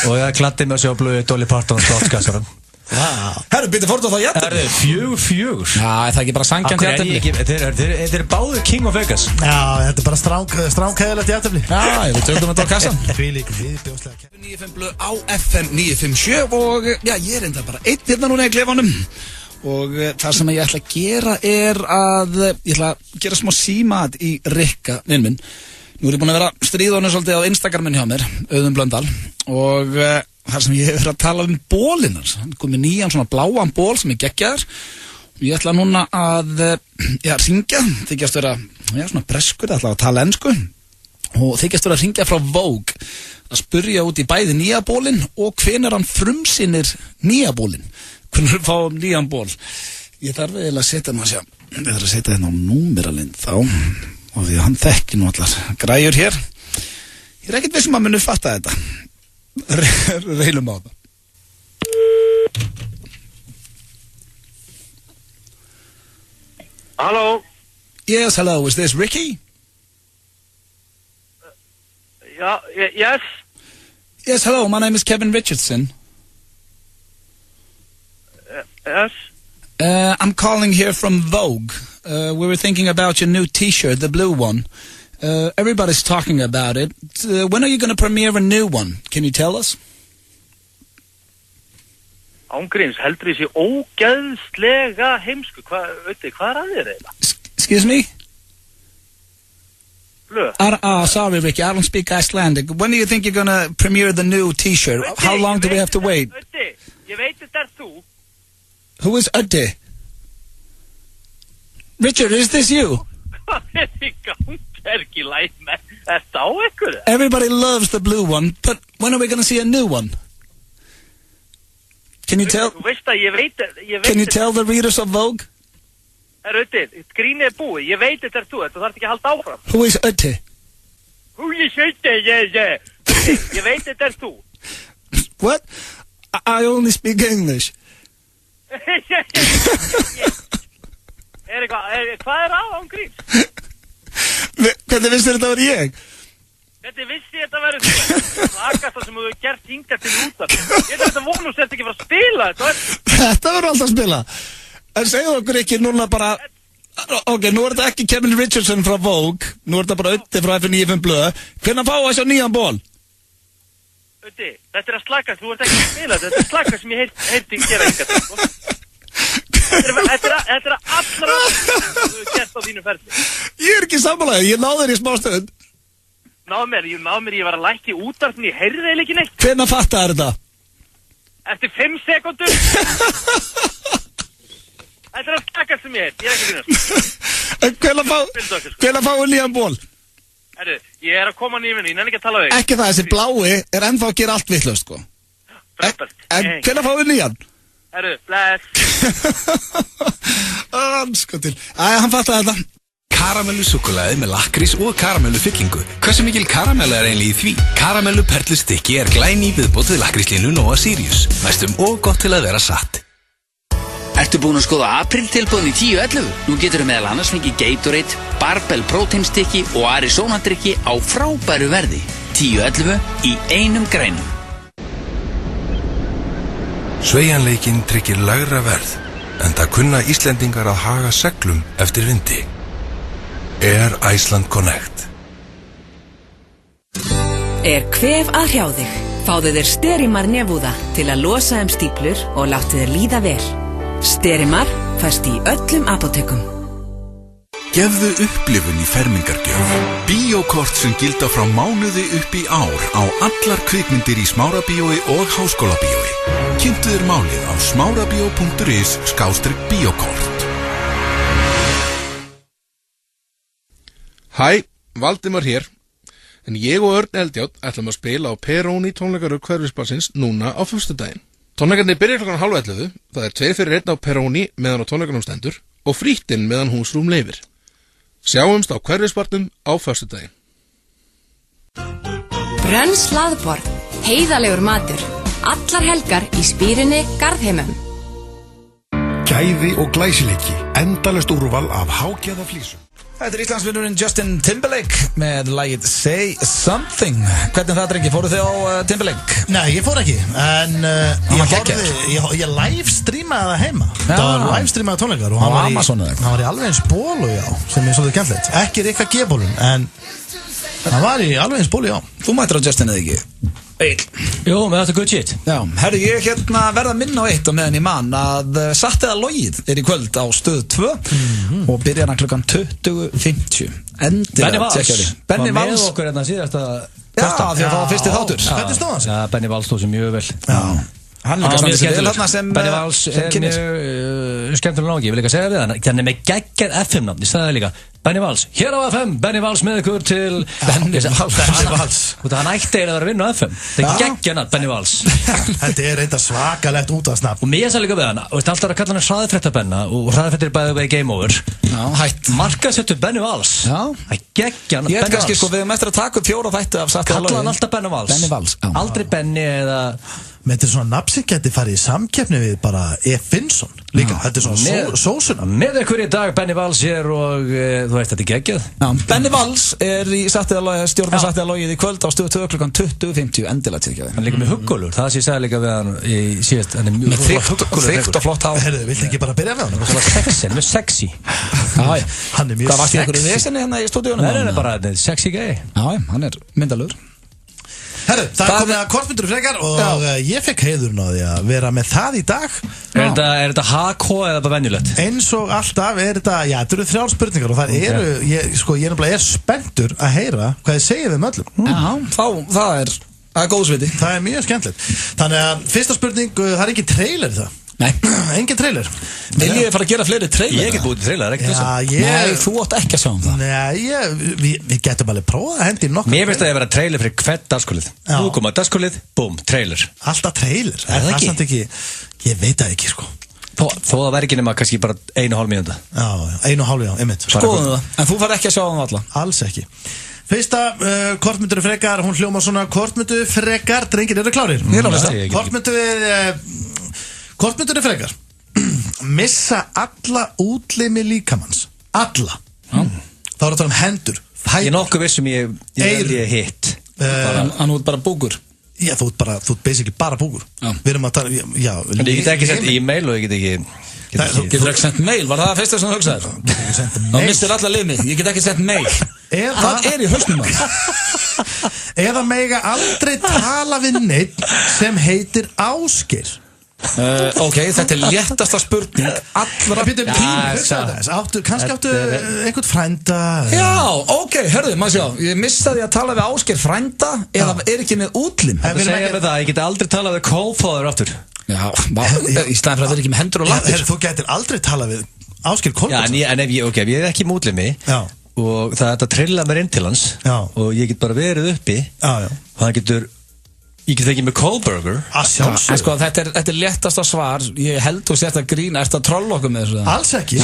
og ég gladdi mig að sjá blöðu Dolly Parton slottskassarum Herru, byrju fórt á það jættir 4-4 Já, það er ekki bara sangjant jættir Þetta er báður King of Vegas Já, þetta er bara stránkæðilegt jættir Já, við tökum þetta á kassan 95 blöð á FM 957 og já, ég er enda bara einn hérna núna í klefanum og það sem ég ætla að gera er að ég ætla að gera smá símat í Rikka, vinn minn. Nú er ég búin að vera stríðunum svolítið á Instagramin hjá mér, Auðun Blöndal og þar sem ég hef verið að tala um bólinar. Hann kom með nýjan svona bláan ból sem er geggjaður og ég ætla núna að ringja, þykjast vera svona breskur, ætla að tala ensku og þykjast vera að ringja frá Vogue að spurja út í bæði nýja bólin og hvenær hann frumsýnir nýja bólin. Hvernig við fáum nýjan ból. Ég þarf eiginlega að setja maður að sjá. Ég þarf að setja hérna á númeralind þá. Og því að hann þekki nú allar græjur hér. Ég ekkert viss að munu fatta þetta. Reynum á það. Hello. Yes, hello. Is this Ricky? Yes. Yes, hello. My name is Kevin Richardson. Yes. I'm calling here from Vogue. We were thinking about your new T-shirt, the blue one. Everybody's talking about it. When are you going to premiere a new one? Can you tell us? Ángríns, heldur þessi ógeðslega heimsku. Hvað er að þér eiginlega? Excuse me? Blöð. Sorry, Ricky, I don't speak Icelandic. When do you think you're going to premiere the new T-shirt? How long do we have to wait? Öddi, ég veit þetta þú. Who is Öddi? Richard, is this you? Hvað í gangi? Ekki læt með þetta á ykkur? Everybody loves the blue one, but when are we going to see a new one? Can you tell? Þú veist að ég veit. Can you tell the readers of Vogue? Öddi, grínið er búið. Ég veit þetta þú. Þú þarf ekki að halda áfram. Who is Öddi? Who is Öddi? Ég veit þetta þú. What? I only speak English. Hvað er á Ángríns? Hvernig vissi þetta var ég? Þetta vissi þetta verið þú. Slagast það sem þú hefur gert hingað til útaf. Ég er þetta vonum sért ekki að fara að spila þetta. Þetta verður alltaf að spila. En segðu okkur ekki núna bara. Ok, nú er þetta ekki Kevin Richardson frá Vogue. Nú er þetta bara Öddi frá F95 Blöð. Hvernig fá þessi á nýjan ból? Öddi, þetta er að slagast. Þú ert ekki að spila þetta. Þetta er slagast sem ég heyrti gera hingað til. Þetta er allra þú hefur gert á þínu ferli. Ég er ekki sammálaður. Ég náði þér í smá stund. Náðu mér, ég var að lækki útvarpinu, ég heyrði eiginlega ekki neitt. Hvenær fattaðir þetta? Eftir 5 sekúndur. Þetta er að slagast sem ég heit, ég er ekki að finna. Hvenær fáum við nýjan ból? Herru, ég er að koma nýjum, ég nenni ekki að tala við. Ekki það, þessi blái er ennþá að gera allt vitlaust, sko. En hvenær fáum við nýjan? Herru, bless. Sko til. Æja, hann fattaði þetta. Karamellu súkkulaði með lakkrís og karamellu fyllingu. Hversu mikil karamellu er eiginlega í því? Karamellu perlustykki er glæný viðbót við lakkríslínu Nóa Sirius. Næstum og gott til að vera satt. Ertu búin að skoða apríltilboðin í 10.11? Nú geturðu meðal annars fengið Gatorade, Barbell próteinstykki og Arizona drykki á frábæru verði. 10.11 í einum grænum. Sveigjanleikinn tryggir lægra verð, en það kunna Íslendingar að haga seglum eftir vindi. Air Iceland Connect. Er kvef að hrjá þig? Fáðu þér Sterimar nefúða til að losa stíplur og láttu þér líða vel. Sterimar fæst í öllum apótekum. Gefðu upplifun í fermingargjöf. Bíókort sem gilda frá mánuði upp í ár á allar kvikmyndir í Smárabíói og Háskólabíói. Kynntu þér málið á smárabíó.is/bíókort. Hæ, Valdimar hér. En ég og Örn Eldjátt ætlum að spila á Peroni tónleikaröð Hverfisbarsins núna á föstudaginn. Tónleikarnir byrja klokkan 10:30. Það er 2 fyrir 1 á Peroni meðan á tónleikarnum stendur og frítt inn meðan húsrúm leyfir. Sjáumst á Hverfisbarnum á föstudaginn. Brönn slaðborð, heiðalegur matur. Allar helgar í Spýrinni Garðheimum. Gæði og glæsileiki, endalaust úrval af hágæða flísum. Þetta er Íslandsvinnurinn Justin Timberlake með lagið Say Something. Hvernig það drengi? Fóruð þið á Timberlake? Nei, ég fór ekki. En ég livestreamaði það heima. Það var livestreamaði tónleikar og hann var í alveg eins bólu, já, sem er svolítið gæmlegt. Ekki Rikka G-bólun, en hann var í alveg eins bólu, já. Þú mættir á Justin eða ekki? Jú, með þetta good shit. Já, herru, ég verða að minna á eitt og meðan ég man að Satt eða logið er í kvöld á Stöð 2 og byrjar hann klukkan 20:50. Benni Vals Benni var með Vals okkur hérna síðasta. Já, því að það var fyrsti þáttur. Hvernig stóð hann sig? Já, Benni Vals stóð sér mjög vel. Já. Hann líka standi sér vel þarna sem Benni Vals er mjög skemmtilega nági, ég vil ekki að segja við hann. Hann er með geggjað FM-nafn, ég sagði það líka. Benni Vals, hér á FM, Benni Vals með ykkur til Benni Vals. Hann ætti eiginlega að vera að vinna á FM. Það er geggjað nafn, Benni Vals. Þetta er reynda svakalegt útvarpsnafn. Og mér sagði líka við hann, alltaf að kalla hann hraðfréttabenna og hraðfréttir bæði við Game Over. Já, hætt Markaðsettur Benny Valls Já Það geggja hann Ég veit kannski, sko, við höfum eftir að taka upp 4 þætti af Satt eða Kalla hann logið alltaf Benny Valls Benny Valls, já Aldrei Benny eða Með þetta er svona nafn sem geti farið í samkeppni við bara Finnsson líka, þetta er svona sósuna Með ykkur í dag Benny Valls hér og þú veist þetta er geggjað Já, Benny Valls er í Satt eða logið stjórnar Satt eða logið í kvöld á Stöð 2 klukkan 20:50 endilega til ekki Hann líka með huggólur, það sem ég sagði líka við hann í síðast Hann er mjög þykkt og flott hár Herðu, viltu ekki bara byrja með hann? Það var sexy, hann er sexy Hann er mjög Hvað varst í einhverju vesinni hérna í stúdíunum? Nei, bara sexy gay Já, hann er myndalur Herru, það er komið að kortmyndur frekar og ég fekk heiðurinn á því að vera með það í dag Er þetta HK eða bara venjulegt? Eins og alltaf er þetta, já, þetta eru 3 spurningar og það eru, ég nefnilega spenntur að heyra hvað þið segir við öllum Já, það er góðsviti Það er mjög skemmtilegt Þannig að fyrsta spurning, það er ekki trailer í það Nei Engin trailer Viljið þið fara að gera fleiri trailer? Ég get búið til trailer, ekki þess að Nei, þú átt ekki að sjá það Nei, við getum alveg prófað að hendi nokkuð Mér finnst að ég vera trailer fyrir hvert dagskólið Nú koma dagskólið, búm, trailer Alltaf trailer, það er samt ekki Ég veit það ekki, sko Þó það verður ekki nema kannski bara 1,5 mínúta Já, 1,5, já, einmitt Skoðum það, en þú fara ekki að sjá það alla Alls ekki Fyrsta, kortmyndur frekar, hún hljóma svona Kortmyndur frekar, drengir, eru klárir? Kortmyndur frekar Missa alla útlimi líkamanns Alla Þá er það hendur Ég er nokkuð vissum ég velji hitt Hann út bara búkur Já, þú ert basically bara búkur Við erum að tala, já En ég get ekki sett e-mail og ég get ekki Getur ekki sendt mail, var það fyrsta sem þú hugsaðir? Getur ekki sendt mail Þá mistir alla lifið, ég get ekki sendt mail Hvað er í hausnum að? Eða mega aldrei tala við neitt sem heitir Ásgeir Ok, þetta er léttasta spurning allra Kannski áttu einhvern frænda Já, ok, hörðu, maður sjá Ég missaði að tala við Ásgeir frænda eða er ekki með útlim Það segja með það, ég get aldrei talað við Coldfather aftur Já, í staðan fyrir að vera ekki með hendur og lappir Þú getur aldrei talað við Ásgeir Coldfather Já, en ef ég er ekki með útlimi og það er að trilla mér inn til hans og ég get bara verið uppi og hann getur Ég get ekki með Kohlberger sko, þetta er léttasta svar Ég held þú sért að grína Ertu að trolla okkur með þessu? Alls ekki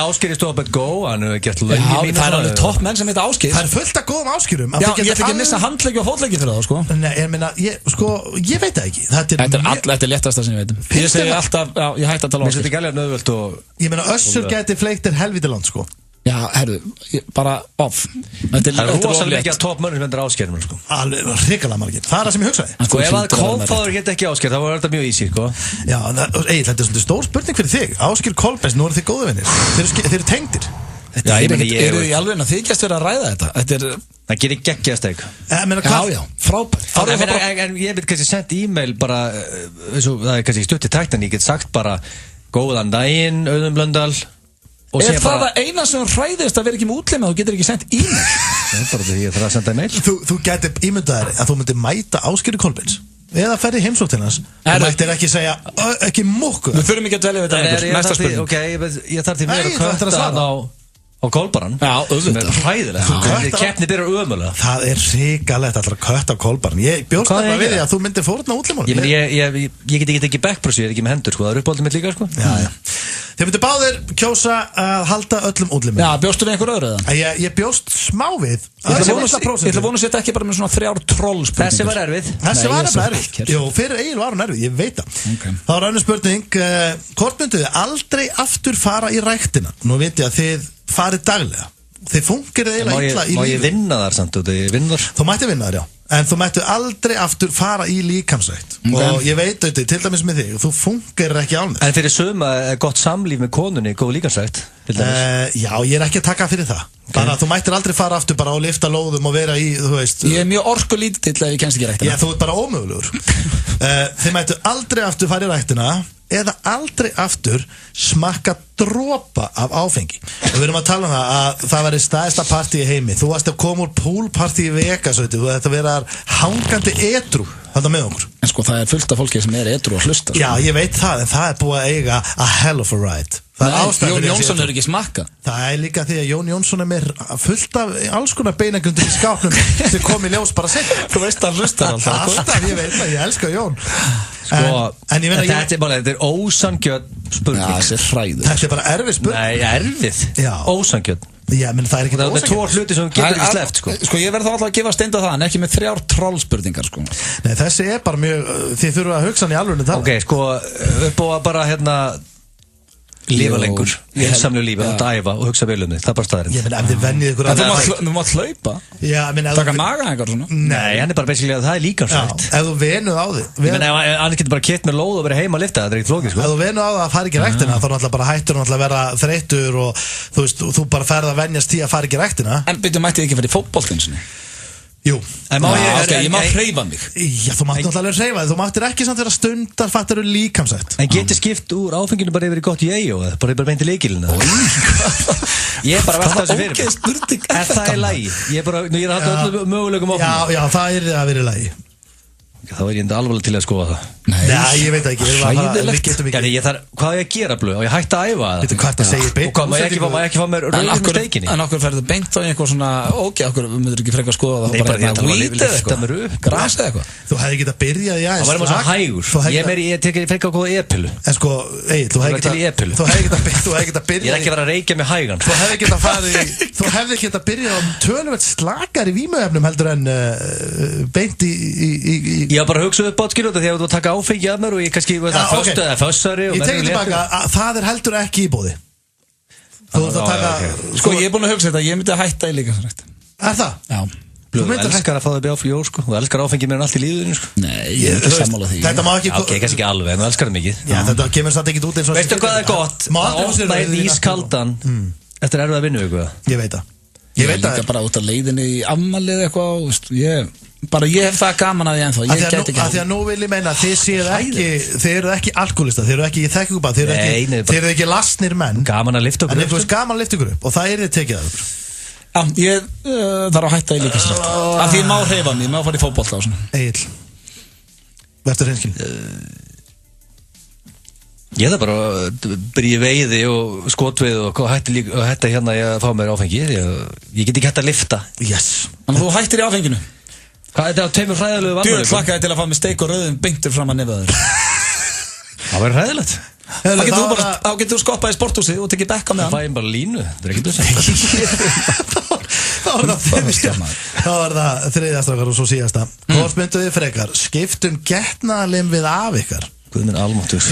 Ásgeir í Stop and Go Hann hefur gert lögin mínu Það er alveg topp menn sem heita Ásgeir Það er fullt af góðum Ásgeirum Já, ég ætla ekki að missa handleggi og fótleggi fyrir það, sko Nei, ég meina, ég veit það ekki Þetta er léttasta sem ég veit Ég segi alltaf, já, ég hætti að tala Mér setur gælega nöðvöld og Ég meina, Össur gæti fleiktir helviti land, sko Já, herru, bara off Það er rosalega ekki að topp mönnum sem endur Ásgeir sko. Alveg hrikalega margir Það er það sem ég hugsaði Sko, ef að Kohlfather get ekki Ásgeir þá var þetta mjög easy, sko Já, Egill, þetta er svona stór spurning fyrir þig Ásgeir Kolbens, nú eru þið góðu vinnir Þeir eru tengdir Já, ég meina, eru þið í alveg að þykjast verið að ræða þetta? Það gerir geggjast ekki Já, frábært En ég veit kannski sendt e-mail bara það er kannski stutt í takt en ég get sagt bara góðan daginn, Auðun Blöndal Er það það eina sem hræðist að vera ekki með útlimi og þú getur ekki sendt e-mail? Það er bara því ég þarf að senda e-mail Þú getur ímyndaðir að þú myndir mæta Ásgeiri Kolbens eða ferði heimsótt til hans og mættir ekki segja, ekki múkku Við förum ekki að dvelja við þetta næsta spurning Ok, ég þarf til mér að kvötta hann á Kolbaran sem er hræðilegt keppni byrjar ömulega Það er hrikalegt allra kött á Kolbaran Ég bjóst það bara við því að þú myndir fórna útlimál Ég get ekki backpress ég er ekki með hendur, það er uppáldið mitt líka Þeir myndir báðir kjósa að halda öllum útlimál Já, bjóstu við einhver öðru eða? Ég bjóst smá við Ég ætla að vona að setja ekki bara með svona 3 trollspurningar Þessi var erfið Þessi var erfið Jú, fyrir Egil var hún erfið, ég veit það Það var önnur spurning Hvort mynduð þið aldrei aftur fara í ræktina? Nú veit ég að þið farið daglega Þið fungir eiginlega illa í lífi Má ég vinna þar samt og þið vinnur? Þú mætti vinna þar, já En þú mættu aldrei aftur fara í líkamsrækt Og ég veit auðvitað, til dæmis með þig Þú fungir ekki á mig En fyrir suma er gott samlíf með konunni góð líkamsrækt Já, ég er ekki að taka fyrir það Bara þú mættir aldrei fara aftur bara og lifta lóðum og vera í, þú veist Ég er mjög orkulítill að ég kennst ekki ræktina Já, þú ert bara ómögulegur Þið mættu aldrei aftur fara í ræktina eða aldrei aftur smakka dropa af áfengi og við erum að tala um það að það væri stærsta partí í heimi þú varst að koma úr poolpartí í Vegas þú ætti að vera hangandi edrú þetta með okkur en sko það er fullt af fólki sem er edrú að hlusta já ég veit það en það er búið að eiga a hell of a ride Jón Jónsson er ekki smakka. Það líka því að Jón Jónsson með fullt af alls konar beinagrundir í skápnum sem kom í ljós bara sinn. Þú veist að hlustar alltaf, ég veit að ég elska Jón. En ég meina þetta er ósangjöld spurning. Þetta er hræður. Þetta er bara erfið spurning. Nei, erfið. Ósangjöld. Já, menn það er ekki ósangjöld. Það er tvo hluti sem getur ekki sleppt, sko. Sko, ég verð þá alltaf að gefa Steinda það, en ekki með 3 trollspurningar, sko. Nei, þessi er bara mjög, þið þurfa að hugsa hann í alvörinu tala. Ok, sko, upp á að bara, lifa lengur, einsamlegu lífi, að dæfa og hugsa vel þig, það er bara staðurinn. Ég menn, ef þið vennið ykkur Þú mátt hlaupa? Já, menn, taka maga eitthvað svona? Nei, hann er bara basically að það er líka sætt. Ef þú venuð á þig. Ég menn, ef hann getur bara kett með lóð og verið heima að lifta, það er ekkert flókið, sko. Ef þú venuð á það að fara ekki ræktina, þá náttúrulega bara hættur hann að vera þreyttur og þú veist, þú bara ferð að venjast því að fara ekki ræktina. En byrju, mætti þið ekki fyrir fótboltinn? Jú, ég má hreyfa mig. Já, þú mátti náttúrulega hreyfa þig. Þú máttir ekki samt vera stundar fattar líkamsætt. En getur skipt úr áfenginu bara yfir í gott ég og bara beint í leikilina. Ég er bara að velta þessu fyrir mig. Er það í lagi? Ég er að halda öllu möguleikum áfenginu. Já, það er að vera í lagi. Þá er ég enda alveg til að skoða það. Nei, ég veit ekki. Hræðilegt. Hvað er ég að gera blöð? Og ég hætti að æfa það. Veitu hvað það segir beint? Og hvað, má ég ekki fá mér rauðum með steikinni? En okkur ferðu beint á eitthvað svona, okkur myndur ekki frekar skoða það. Nei, bara því að það var eitthvað. Gras eða eitthvað. Þú hefði getað byrjað í aðeins. Það var svo hægur. Ég tekið frekar á góða e-pillu. En sko, Egill, þú hefði getað byrjað. Ég er ekki að vera að reykja með hægan. Þú hefði getað byrjað á töluvert slakari vímuefnum heldur en beint í ég bara hugsaði upp átt skilur þetta því að þú taka áfengi að mér og ég kannski fössari ég tekið tilbaka að það er heldur ekki í bóði. Þú ert að taka sko ég er búin að hugsa þetta, ég myndi að hætta í líka Er það? Já. Þú elskar að fá þig bjór sko, þú elskar áfengi meira en allt í lífinu sko. Nei, ég er ekki sammála því. Þetta má ekki ok, kannski ekki alveg, en þú elskar það mikið. Já, þetta kemur samt ekkert út eins og veistu hvað er gott? Að opna einn ískaldan eftir erfiða vinnu eitthvað. Ég veit það. Ég veit líka bara út af leiðinni í afmælið eitthvað, ég hef það gaman að því ennþá, ég get ekki. Af því að nú vil ég meina að þið eru ekki alkoholista, þið eru ekki í þekkjúbað, þið eru ekki lasnir menn. Gaman að lyfta okkur upp. En þú gaman að lyfta okkur upp og það er tekið að okkur. Já, ég þarf að hætta í líka sér. Af því ég má hreyfa mig, ég má fara í fótbolta og svona. Egill, verður hreinskinn. Ég það bara byrja veiði og skotveiði og hætta hérna að fá mér áfengi. Ég get ekki hætta að lyfta. Yes. Þannig að þú hættir í áfenginu. Hvað er þetta á tveimur hræðilegu vannar? Djúvel klakkaði til að fá mig steik og rauðin beintur fram að nefaður. Það verður hræðilegt. Þá getur þú skoppað í sporthúsi og tekið bekka með hann. Það fæði bara línu, það er ekki þess. Þá er það þriðjastrakar og svo síðasta. Hvort mynduð þið frekar skiptum getnaðarlim við af ykkar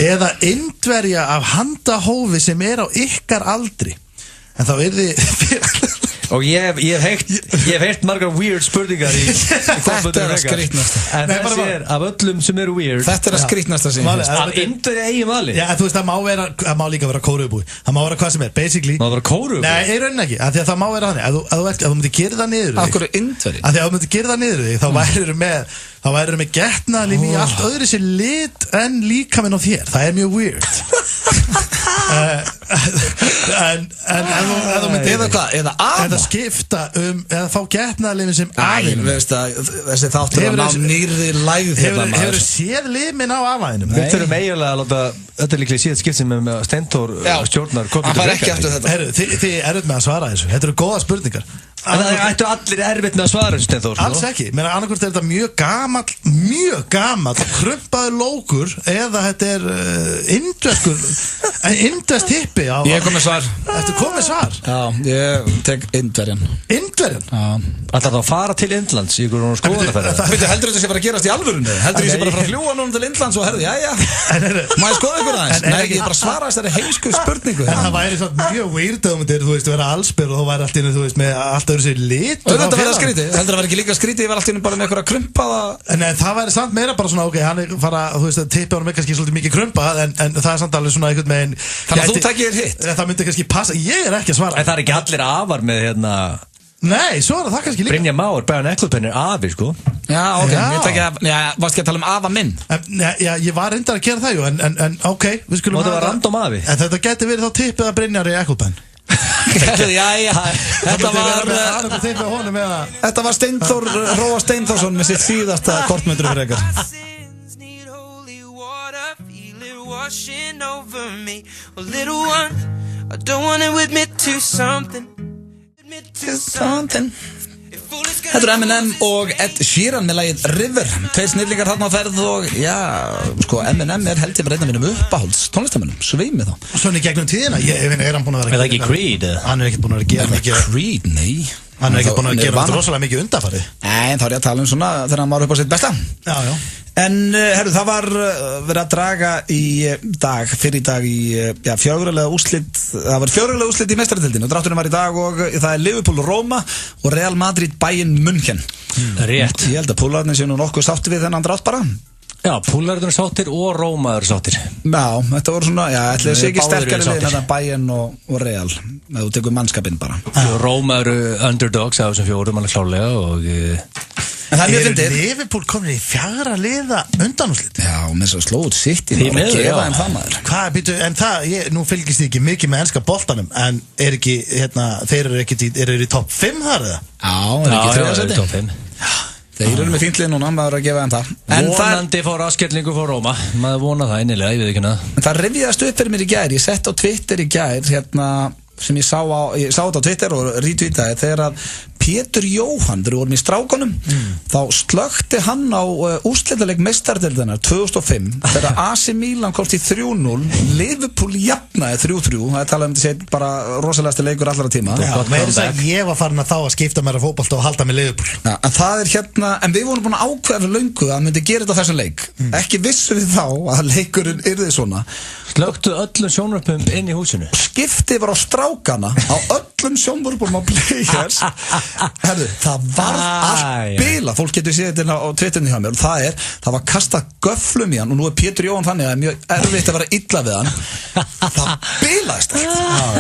eða indverja af handahófi sem er á ykkar aldri en þá er þið og ég hef heyrt margar weird spurningar í þetta er að skrítnasta en þessi er af öllum sem eru weird þetta er að skrítnasta sem af indverja eigin vali já þú veist það má líka vera kórubúi það má vera hvað sem er basically má vera kórubúi nei ég raunin ekki af því að það má vera þannig að þú myndir gera það niður af hverju indverja af því að þú myndir gera það niður þá værirðu með getnaðarlim í allt öðru sér lit en líkaminn á þér það er mjög weird en ef þú myndir eða skipta eða fá getnaðarlimin sem afinn þessi þáttur að ná nýrði lægð hefur séð limin á afæðinum við þurfum eiginlega að láta þetta er líklega síðan skipt sem með Stenþór stjórnar hann fær ekki eftir þetta þið eruð með að svara þessu þetta eru góða spurningar en það ættu allir erfitt með að svara þessu Stenþór alls ekki, menn að annarkvæmst er þetta mjög gamall krumpaður lókur eða þetta er indvest tippi ég er komið svar Ertu komið svar? Já, ég tek Indverjan Indverjan? Ætlar það að fara til Indlands í einhverjum skoðanaferð? Heldur þetta sé bara að gerast í alvörunni? Heldur ég sé bara að fara að fljúa núna til Indlands og herði, jæja má ég skoða ykkur aðeins? Nei, ég bara svara þessari heimsku spurningu En það væri svona mjög weird að þú veist, vera allsber og þá væri allt í þú veist, með allt öðru sér lit og þetta verða skrítið, heldur það verði ekki líka skrítið ég var allt í bara með einhverja krumpaða En það væri samt meira bara svona, ok, hann er fara þú veist, að tippa honum kannski svolítið mikið krumpað en það er samt alveg svona einhvern veginn Þannig að þú takir þér hitt Það myndi kannski passa, ég er ekki að svara En það er ekki allir afar með hérna Nei, svo er það kannski líka Brynja Már, Bæjan Eklutpenn er afi, sko Já, ok, ég takk að, varst ekki að tala afa minn Já, ég var reyndar að gera það, jú, en ok, við skulum það var random afi En þetta geti verið þá tippið að Brynjar í Eklutpenn Jæja, þetta var Steinþór Róa Steinþórsson með sitt síðasta kortmyndur fyrir ekkert washing over me. Well, little one, I don't want to admit to something. Þetta Eminem og Ed Sheeran með lagið River. Tveir snillingar þarna á ferð og já, sko Eminem held ég bara einn af mínum uppáhalds tónlistamönnum, sveimi þá. Og svona í gegnum tíðina, hann búin að vera Er það ekki Creed? Hann ekkert búin að gera mikið. Creed, nei. Hann ekkert búin að gera rosalega mikið undanfarið. Nei, þá ég að tala svona þegar hann var upp á sitt besta. Já. En, herru, það var verið að draga fyrir í dag í fjögurlega úrslit. Það var fjögurlega úrslit í meistaradeildinni og drátturinn var í dag og það Liverpool-Roma og Real Madrid-Bayern München. Rétt. Ég held að púlarnir séu nú nokkuð sátti við þennan drátt bara. Já, púlarnir sáttir og Róma sáttir. Já, þetta voru svona, ætli þessi ekki sterkari liðin þetta Bayern og Real. Þú tekur mannskapinn bara. Róma underdogs af þessum fjórum alveg klálega og... En það mjög fyndið. Liverpool komin í 4 liða undanúrslit. Já, með svo slóð City. Því miður, já. En það maður. Hvað, býtu, en það, nú fylgist ég ekki mikið með enska boltanum, en ekki, þeir eru í topp 5 þar eða? Já, ekki 3 seti. Topp 5. Þeir eru með fíntlið núna, maður að gefa þeim það. Vonandi fór afskellingu fór Róma. Maður vona það einilega, ég veit ekki hana. En það rifjaðist upp fyrir mér í gær. Ég sett á Twitter í gær, sem ég sá þetta á Twitter og retweetaði þegar að Pétur Jóhann, þegar við vorum í Strákunum, þá slökkti hann á úrslitaleik meistaradeildarinnar 2005 þegar AC Milan komst í 3-0, Liverpool jafnaði 3-3, það talað þetta bara rosalegasti leikur allra tíma. Já, með þess að ég var farin að þá að skipta mér að fótbolta og halda með Liverpool. Já, en það en við vorum búin að ákveða fyrir löngu að hann myndi gera þetta á þessum leik. Ekki vissu við þá að leikurinn yrði svona. Slökktu öllum sjónvarpum inn í húsinu. Skipti var á strákana á öllum sjónvarpum á Players. Herðu, það var allt bila. Fólk getur séð þetta á Twitterni hjá mér og það var kastað göflum í hann og nú Pétur Jóhann þannig að það mjög erfitt að vera illa við hann. Það bilaðist allt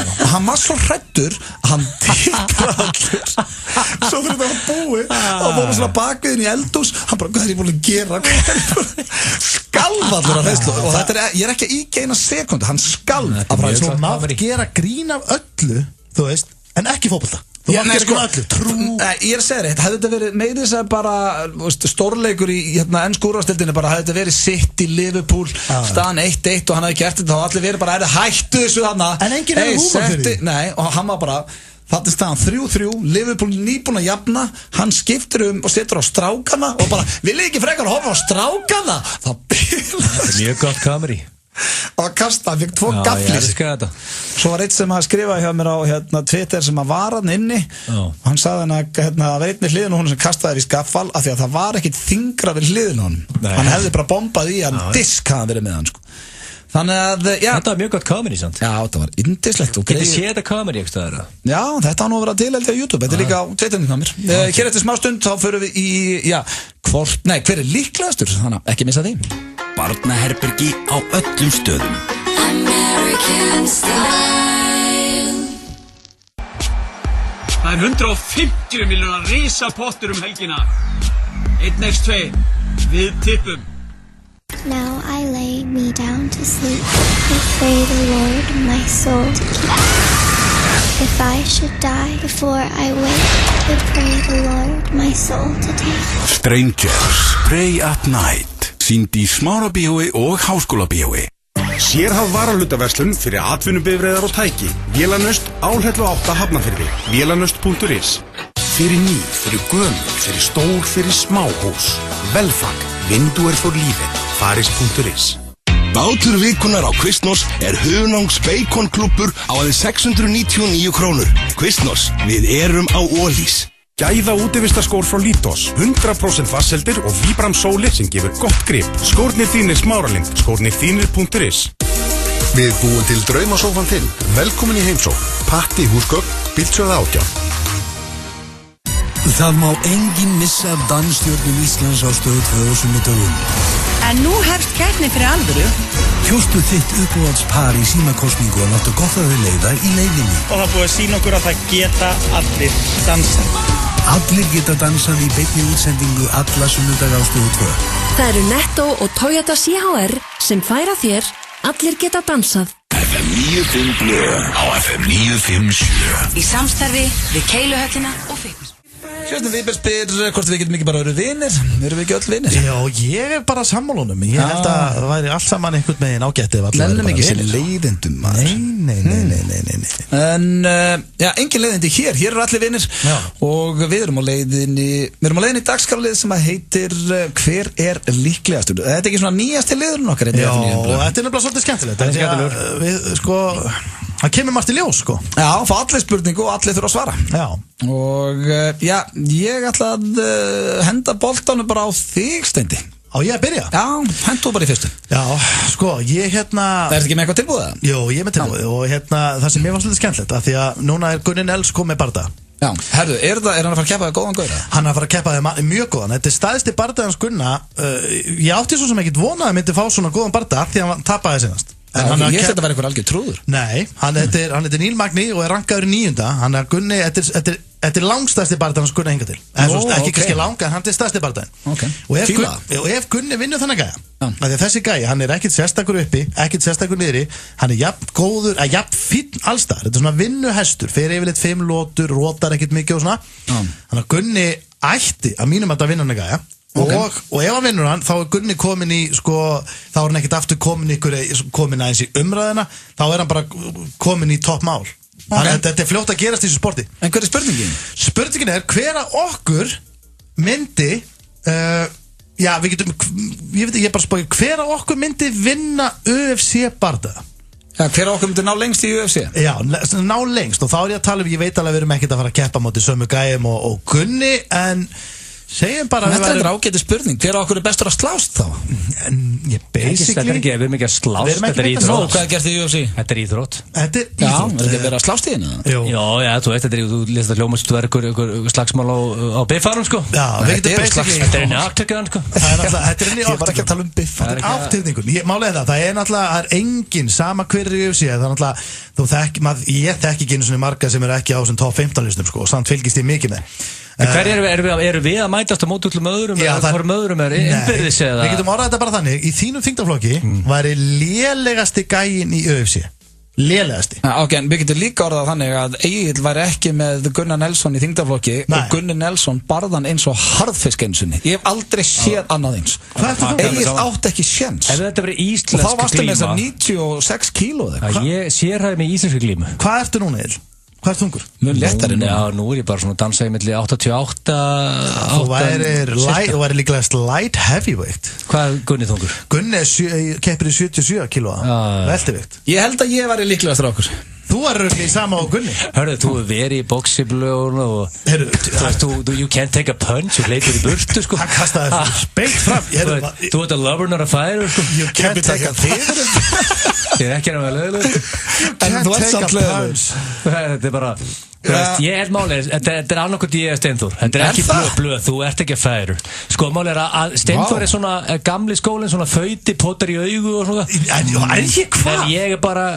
og hann var svo hræddur að hann titraði allur. Svo fyrir þetta var búið og voru svona bakviðin í eldhús, hann bara, hvað er ég búin að gera? Skalf allur af veislu og ég er ekki að íkja eina sekundu, hann skalf. Svo maður gera grín af öllu, þú veist, en ekki fótbolta. Þú ég er að segja þetta hefði þetta verið meira þess að bara stórleikur í ensku úrvalsdeildinni bara hefði þetta verið City, Liverpool staðan 1-1 og hann hefði gert þetta og allir verið bara hættu þessu þarna en enginn hefði húmor fyrir því nei og hann var bara þetta er staðan 3-3 Liverpool nýbúin að jafna hann skiptir og setur á strákana og bara vil ekki frekar að horfa á strákana það bilast mjög gott kameri og kasta, hann fikk 2 gaflis svo var eitt sem að skrifa hjá mér á Twitter sem að var hann inni og hann sagði hann að það var einnig hliðin og hún sem kastaði þér í skaffal af því að það var ekkit þingra við hliðin hann hefði bara bombað í hann disk hafði verið með hann sko. Þannig að, já þetta var mjög gott comedy samt já, þetta var yndislegt Getið séð þetta comedy ekki stöður já, þetta á nú að vera til held ég á YouTube þetta er líka á Twitterinn hjá mér hér eftir smá stund þá förum við í hver er líklegastur þannig ekki missa því Barnaherbergi á öllum stöðum American Style Það er 150 miljónar risapottur helgina 1x2 við tippum Now I lay me down to sleep I pray the Lord my soul to keep If I should die before I wake I pray the Lord my soul to take Strangers, Pray at Night sýnd í Smárabíói og Háskólabíói Sérhæfð varahlutaverslun fyrir atvinnubifreiðar og tæki Vélanöst Álhellu 8 Hafnarfirði Vélanöst.is Fyrir ný, fyrir gömul, fyrir stór, fyrir smáhús Velfag, Vinduer for lífið Faris.is Bátur vikunar á Kvistnós er Hunangs Bacon Klúbbur á aðeins 699 krónur. Kvistnós, við erum á Ólís. Gæða útivistarskór frá Lítos 100% vasseldir og Vibram sóli sem gefur gott grip Skórnir þínir Smáralind, skórnirþínir.is Við búum til draumasófan þinn. Velkomin í heimsókn. Patti húsgögn, Bíldsögð 18. Það má enginn missa af dansstjórnum Íslands á Stöð 2 á sunnudögum. En nú hefst keppni fyrir alvöru. Kjóstu þitt uppáhaldspar í símakosningu og láttu gott að þau leiða í leiðinni. Og það búið að sýna okkur að það geta allir dansað. Allir geta dansað í beinni útsendingu alla sunnudaga á Stöð 2. Það eru Netto og Toyota CHR sem færa þér Allir geta dansað. FM 95 Blö á FM 957. Í samstarfi við Keiluhöllina og Fitness. Kristinn Víber spyr hvort við getum ekki bara verið vinir. Erum við ekki öll vinir? Já, ég er bara sammálunum. Ég held að það væri allt saman einhvern veginn ágætt ef allir Lennum væri ekki bara sér vinir. leiðindum maður. Nei. En, engin leiðindi hér eru allir vinir. Og við erum á leiðinni dagskrálið sem að heitir Hver er líklegastur? Þetta er ekki svona nýjasti liðurinn okkar. Já, og þetta er nefnilega svolítið skemmtilegt. Við, sko, það kemur margt í ljós, sko. Já, fá allir spurningu og allir þurfa að svara. Já. Og ég ætla að henda boltanum bara á þig, Steindi. Á ég að byrja? Já, hendu bara í fyrstu. Já, sko, ég Það er ekki með eitthvað tilbúið? Jú, ég er með tilbúið og það sem ég var svolítið skemmtilegt af því að núna er Gunni Nels komið barda. Já, herðu, er hann að fara að keppa það góðan gauðra? Hann er að fara að keppa það mjög góðan. Þetta er stæðsti barda hans Gunna. Ég átti svo sem ekkert vonað að myndi fá svona góðan barda því að hann tapaði senast. Ég held að vera einhver algjör trúður. Nei, hann heitir Níl Magni og er rankaður í 9. Hann er Gunni, þetta er langstæðsti bardaðan hans Gunna hinga til. Ekki kannski langa, en hann er stæðsti bardaðin. Og ef Gunni vinnur þannig gæja, að þessi gæja, hann er ekkert sérstakur uppi, ekkert sérstakur niðri, hann er jafn góður, jafn fínn allstar. Þetta er svona vinnuhestur, fer yfirleitt 5 lótur, rótar ekkert mikið og svona. Þannig að Gunni ætti að mínum að vinna hann gæja. Og ef hann vinnur hann, þá er Gunni komin í, sko, þá er hann ekkert aftur komin aðeins í umræðina, þá er hann bara komin í toppmál. Þetta er fljótt að gerast í þessu sporti. En hver er spurningin? Spurningin er hver að okkur myndi, við getum, ég bara spói, hver að okkur myndi vinna UFC barda? Já, hver að okkur myndi ná lengst í UFC? Já, ná lengst, og þá er ég að tala ég veit alveg við erum ekkert að fara að keppa móti sömu gæjum og Gunni, en segjum bara Þetta er ágæti spurning, hver á okkur er bestur að slást þá? Þetta er ekki, við erum ekki að slást, þetta er íþrótt. Hvað er gert í UFC? Þetta er íþrótt. Þetta er íþrótt. Já, er ekki að vera að slást í henni? Já, þú veist, þú lest að hljómast, þú er einhver slagsmál á biffarum, sko. Já, þetta er inn í aftökkaðan, sko. Þetta er inn í aftökkaðan. Ég var ekki að tala um biffar. Aftökningun, málega það er náttúrulega, engin sama hver í UFC, það er náttúrulega, ég þekki ekki einu svona marga sem eru ekki á sem top 15 listum, sko, og samt fylgist ég mikið með. Hver eru við að mætast á móti öllum öðrum eða hvorum öðrum er innbyrðis eða? Við getum orðað þetta bara þannig, í þínum þyngdarflokki væri lélegasti gæinn í UFC. Lélegasti. Ok, en við getum líka orðað þannig að Egill væri ekki með Gunnar Nelson í þyngdarflokki og Gunnar Nelson barðan eins og harðfisk einsunni. Ég hef aldrei séð annað eins. Egill átt ekki séns. Ef þetta verið íslensk glíma. Og þá varstu með þess að 96 kíló eða eitthvað. Ég sérhæði mig í íslensk glímu. Hvað ertu núna, Egill? Hvað er þungur? Mjög léttari núna. Já, nú er ég bara svona að dansa í milli 88. Þú væri líklegast light heavyweight. Hvað er Gunni þungur? Gunni keppir í 77 kílóa. Veltevikt. Ég held að ég væri líklegast okkur. Þú er röglega í sama á Gunni. Hörðu, þú er verið í boxiblögun og you can't take a punch og hleypur í burtu, sko. Hann kastaði beint fram. Þú ert að lover not a fighter, sko. You can't take a punch. Ég er ekki að vera lögulegur. En þú ert samt lögulegur. Þetta er bara, ég held málið, þetta er annarkot ég er Steinþór. Þetta er ekki blöð, þú ert ekki að fighter. Sko, málið er að Steinþór er svona gamli skólinn, svona fauti, potar í augu og svona. En ég er bara,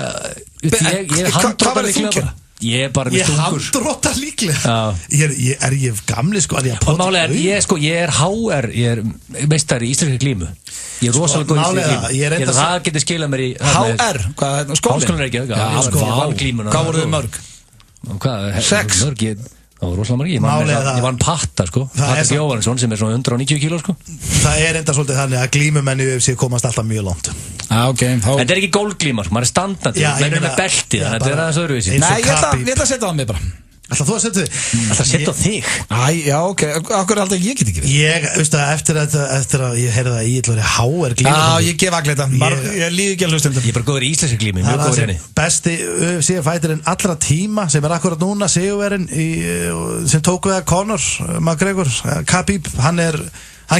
ég er handróta líklega bara. Ég er bara með stungur. Ég handróta líklega? Er ég gamli sko? Og málið er, ég er HR, ég er meistari í íslenskri glímu. Ég er rosalega góð í íslenskri glímu. Það getur skilað mér í HR? Hvað er skólinn? Háskólinn er ekki, Hvað voruð þið mörg? 6? Það var rosalega margir, ég vann Patta, sko. Patta Jóhannesson sem er svona 190 kíló, sko. Það er enda svolítið þannig að glímumenn í UFC komast alltaf mjög langt. Þetta er ekki gólglímar, maður er standandi, maður er með belti, þannig að þetta er aðeins öðruvísi. Nei, ég ætla að setja það mig bara. Ætla þú að setja þig? Ætla að setja þig? Já, ok, okkur er alltaf ég get ekki við. Ég, veistu að eftir að ég heyrði að ég er HR glíma. Já, ég gef allir þetta, ég líði ekki að hlusta um þetta. Ég er bara góður í íslenski glími, mjög góður henni. Besti UFC-fætirinn allra tíma sem er akkurat núna, sigurverinn sem tók við að Conor McGregor, Khabib, hann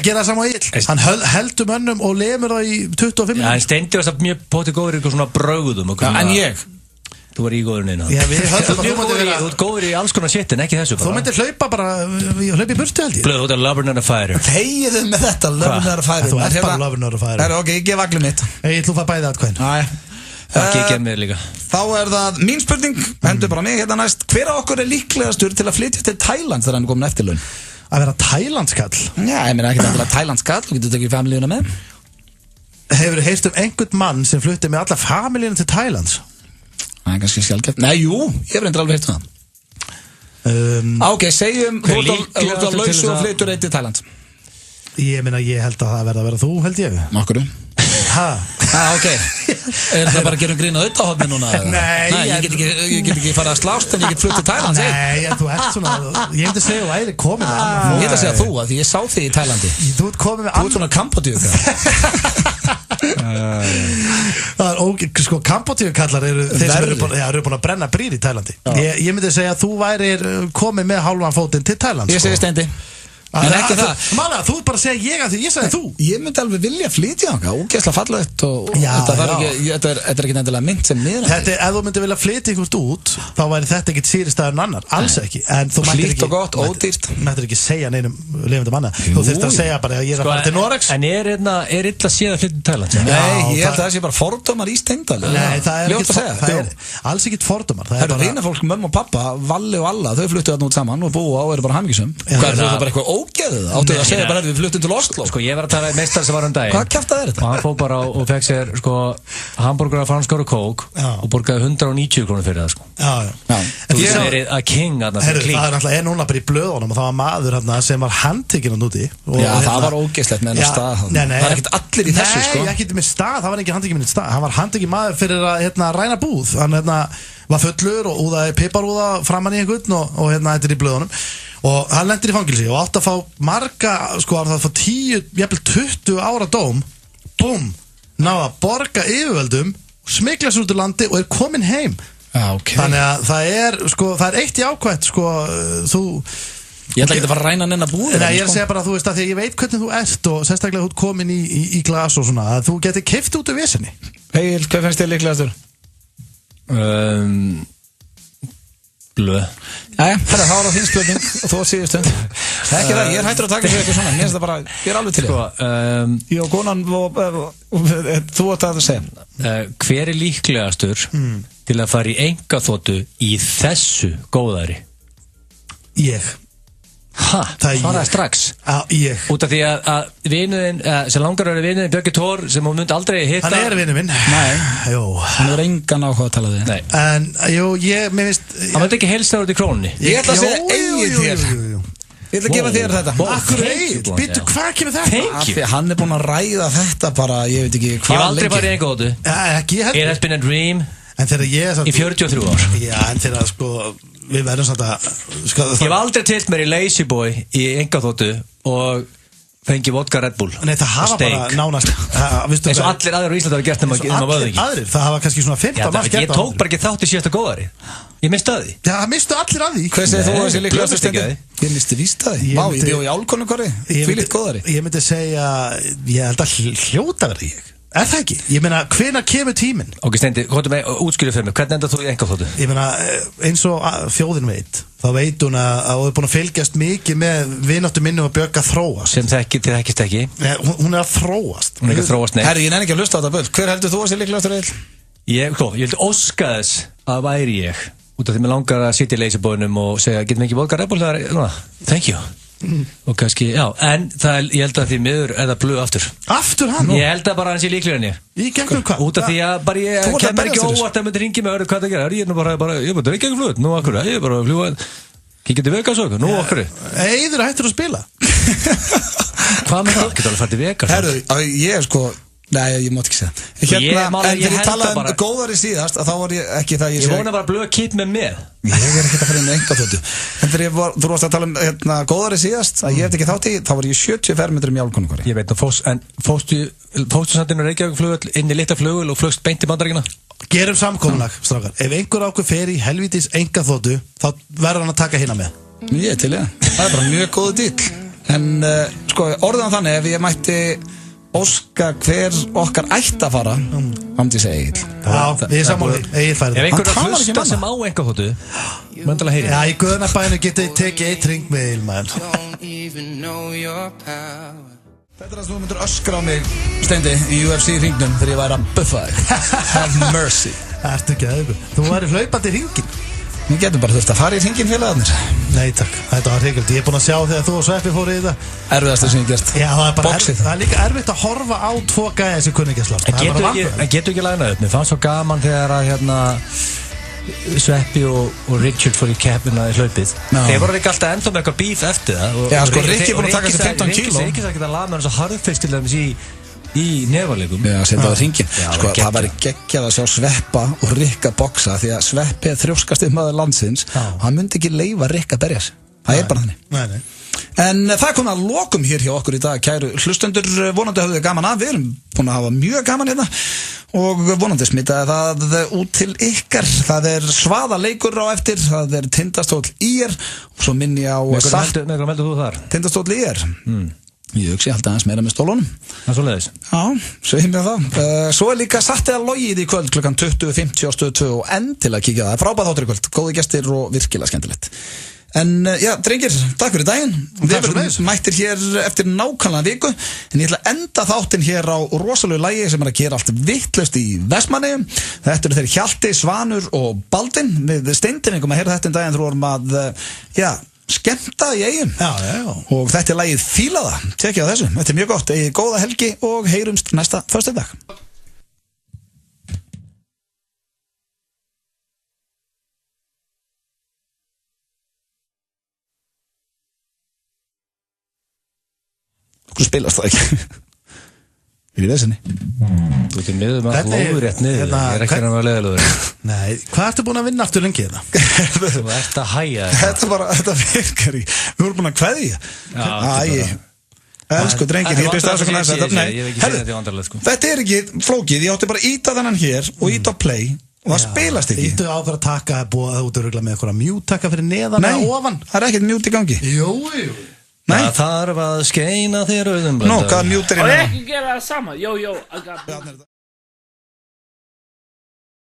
gera það saman á Egill. Hann heldur mönnum og lemur það í 25 minútur. Já, hann Steindi var mjög potið góður í eitthvað svona brögðum. En ég? Þú var í góður neina. Þú ert góður í alls konar shit en ekki þessu. Þú myndir hlaupa í burtu held ég. Blöð, þú ert að lover not a fighter. Þegiðu með þetta, lover not a fighter. Þú ert bara lover not a fighter. Ok, ég gef allir mitt. Þú fær bæði atkvæðin. Ekki, ég gef mér líka. Þá er það mín spurning, hendur bara mig hérna næst. Hver af okkur er líklegastur til að flytja til Thailand þegar hann er komin eftirlaun? Að vera Thailandskall? Já, ég meina ekki að Thailandskall, þú getur tekið familíuna með. Hefur heyrt einhvern mann sem flutti með alla familíuna til Thailands? Það er kannski sjálfgeft. Nei, jú, ég hef reyndar alveg heyrt það. Ok, segjum þú ert á lausu og flytur eitt í Thailand. Ég meina, ég held að það verða að vera þú, held ég. Okkur? Ok. Er það bara að gera grín á auðvitaðhóðni núna? Nei, ég get ekki fara að slást en ég get flutt til Thailand. Nei, þú ert svona, ég myndi segja að þú æri komin Ég ætla að segja þú, að því ég sá þig í Thailandi. Þú ert komin með Þú ert svona Kambodíu. Það er sko, Kambodíukallar eru þeir sem eru búin að brenna brýr í Thailandi. Ég myndi segja að þú værir komin með hálfan fótinn til Thailand. Ég segi Steindi. En ekki það. Mála, þú ert bara að segja ég að því, ég sagði þú. Ég myndi alveg vilja flytja þangað, ógeðslega fallegt og þetta er ekki nefnilega mynd sem miður. Þetta, ef þú myndi vilja flytja einhvert út, þá væri þetta ekkit sýristæður en annar, alls ekki. En þú mættir ekki, og gott, ódýrt. Mættir ekki segja neinum lifandi manna. Þú þurft að segja bara að ég er að fara til Noregs. En er illa séð að flytja til Thailand? Nei, ég held að það sé bara fordómar í Steindal. Nei, það er alls ekkit fordómar. Það er vina fólk, mömmu og pappa, Valli og Alla, þau fluttu þarna út saman og búa og eru bara hamingjusöm. Hvað er það bara eitthvað ógeðið? Áttu að segja bara að við fluttum til Oslo. Sko, ég var að tala með meistar sem var daginn. Hvað kjafta er þetta? Og hann fór bara og fekk sér, sko, hamburgara, franskar og kók og borgaði 190 krónur fyrir það, sko. Já. Þú veist verið að king að það klík. Það er náttúrulega núna bara í blöðunum og það var maður sem var handtekinn hann úti. Já, það var ógeðslegt með hennar stað. Það er ekkert allir í þessu, sko. Nei, ekkert með stað, það var ekki handtekinn með stað. Hann var handtekinn maður fyrir að ræna búð. Hann var fullur og úðaði piparúða framan í einhvern og þetta er í blöðunum. Og hann lendir í fangilsi og átt að fá marga, sko, að fá 10, jafnvel 20 ára dóm. Búm, náða að borga yfirvöldum, smygla sér út úr landi og er komin heim. Okay. Þannig að það er eitt í ákvæmt, sko, þú... Ég ætla ekki að fara að ræna nennar búið. Nei, ég segja bara að þú veist að því að ég veit hvernig þú ert og sérstaklega þú ert komin í glas og svona, að þú getur keypt út úr vesinni. Egil, hvað finnst þér líklegastur? Blöð. Jæja, það er hára þín spurning og þú síðustu. Ekki það, ég er hættur að taka sér eitthvað svona. Mér finnst það bara, ég er alveg til það. Ég og konan, þú átt að segja. Hver er líklegastur til að fara í engaþotu í þessu góðæri? Ég. Svaraði strax. Ég. Út af því að vinuðin, sem langar að vera vinuðin Björki Tór, sem hún myndi aldrei hitta. Hann er vinur minn. Nei. Jú. Hann er engan áhuga að tala við. Nei. En, jú, mér finnst... Hann myndi ekki helst það út í krónunni. Ég ætla að segja Egil þér. Ég ætla að gefa þér þetta. Akkur Egil? Býttu, hvað kemur þetta? Thank you. Hann er búinn að ræða þetta bara, ég veit ekki hvað lengi. Ég hef aldrei farið í engaþotu. Ekki heldur. It has been a dream. En þegar ég... Í 43 ár. Já, en þegar, sko... Við verðum samt að... Ég hef aldrei tilt mér í Lazy Boy í engaþotu og fengi vodka Red Bull. Nei, það hafa bara nánast... Eins og allir aðrir á Íslandi hafa gert nema vöðingi. Aðrir, það hafa kannski svona 15 manns gert á. Ég tók bara ekki þátt í síðasta góðæri. Ég misti að því. Já, það mistu allir að því. Hvað segir þú að þessi líklegastur Steindi? Ég misti víst að því. Vá, ég bjó í Álkonukori. Fyllitt góðæri. Ég myndi segja... Ég held að hljóta verði ég. Er það ekki? Ég meina, hvenær kemur tíminn? Ok, Steindi, hvað er með útskýrðu fyrir mig? Hvernig endar þú í engaþotu? Ég meina, eins og þjóðin veit, þá veit hún að þú er búin að fylgjast mikið með vináttu minni og Björk að þróast. Sem þið þekkist ekki? Hún er að þróast. Hún er ekki að þróast, nei. Herri, ég nenni ekki að hlusta á þetta böll. Hver heldur þú að sé líklegastur Egil? Ég vildi óska þess að væri ég. Út af því mér langar að sitja í leysibóðunum og segja, getum við ekki vodka Red Bull þegar, thank you. Og kannski, já, en ég held að því miður er það blöð aftur. Aftur hann? Ég held að bara hann sé líklegur en ég. Í gegnum hvað? Út af því að bara ég kemur ekki óvart að myndi ringi mig hvað það gerir. Ég er bara, ég bara ekki flöð, nú akkur, ég er bara að fljúa, kikið til Vegas og nú akkur. Eiður hættur að spila. Hvað með það? Getur alveg fært í Vegas. Herru, ég er sko... Nei, ég mátt ekki segja en þegar ég talaði góðari síðast þá var ég ekki það ég vona bara blöð kýtt með ég er ekki að fara inn með engaþotu en þegar þú varst að tala um góðari síðast að ég hef ekki þátt í þá var ég 70 fermetrum í Álkonukori ég veit, en fóstu samt inn á Reykjavík inn í litla flugul og flugst beint í Bandaríkina gerum samkomulag, strákar ef einhver ákveð fer í helvítis engaþotu þá verður hann að taka hina með ég til ég, það er bara mjög góðu dýll en sko, orðan þannig ef ég mætti óska hver okkar ætti að fara hamdi segja Egil Já, við erum sammáli, Egil færði Ef einhver að hlusta sem á engaþotu möndalega heyri Já, í Guðnabæinu getið tekið eitt ring með Egil maður Þetta er að þú myndir öskra á mig Steindi í UFC hringnum þegar ég væri að buffa þig Have mercy Ertu ekki að auðvitað, þú væri hlaupandi hringin Við getum bara þurft að fara í hringin félagarnir Nei takk, þetta var hrigaldi Ég er búin að sjá þegar þú og Sveppi fóru í þetta Erfiðasta sem ég gert Já, það er líka erfitt að horfa á tvo gæði sem kunni ekki að slá En getur ekki lagna upp Mér fannst svo gaman þegar að Sveppi og Richard fór í keppina í hlaupið. Þeir voru ekki alltaf enda með eitthvað bíf eftir það. Já, sko, Rikki er búin að taka sér 15 kíló. Rikki er ekki að laga með hans að harðfisk til dæmis í nefalegum. Já, setja það hringin. Sko, það væri geggjað að sjá Sveppa og Rikka boksa því að Sveppi er þrjóskasti maður landsins og hann myndi ekki leyfa Rikka að berja sig. Það er bara þannig. Nei. En það kom að lokum hér hjá okkur í dag, kæru hlustendur, vonandi hafðu þið gaman af, við erum búin að hafa mjög gaman hérna og vonandi smitaði það út til ykkar. Það er svaðaleikur á eftir, það er Tindastóll IR og svo minni á Með hvað meldur þú þar? Tindastóll IR. Ég hugsi alltaf aðeins meira með stólunum. Það er svo leiðis. Já, segjum við það. Svo er líka Satt eða logið í kvöld klukkan 20:50 á Stöð 2 og endilega kíkja það. Frábæð þáttur í kvöld, góði gestir og virkilega skemmtilegt. En já, drengir, takk fyrir daginn. Við verðum mættir hér eftir nákvæmlega viku. En ég ætla að enda þáttinn hér á rosalegu lagi sem er að gera allt vitlaust í Vestmannaeyjum. Þetta eru þeir Hjalti, Svanur og Baldvin. Við Steindin að heyra þetta en daginn þú vorum að, skemmta í Eyjum. Já. Og þetta er lagið Fíla það. Tekja á þessu, þetta er mjög gott. Eigið góða helgi og heyrumst næsta föstudag. Hvað spilast það ekki? Í vesinni. Þú ert niður með að lóður rétt niður. Ég er ekki að vera leðalóður. Nei, hvað ertu búin að vinna aftur lengi þetta? Þú ert að hæja þetta virkar í. Við vorum búin að kveðja. Elsku drengir, ég byrst afsökun að þetta. Þetta er ekki flókið, ég átti bara að íta þennan hér og íta á play og það spilast ekki. Ítu ákveð að taka, búið út að rugla með eitthvað mute taka fyrir neðan eða ofan. Það er ekkert mute í gangi. Jú. Það þarf að skeina þér auðum. Nó, hvað mute er Og ekki gera það sama. Jó,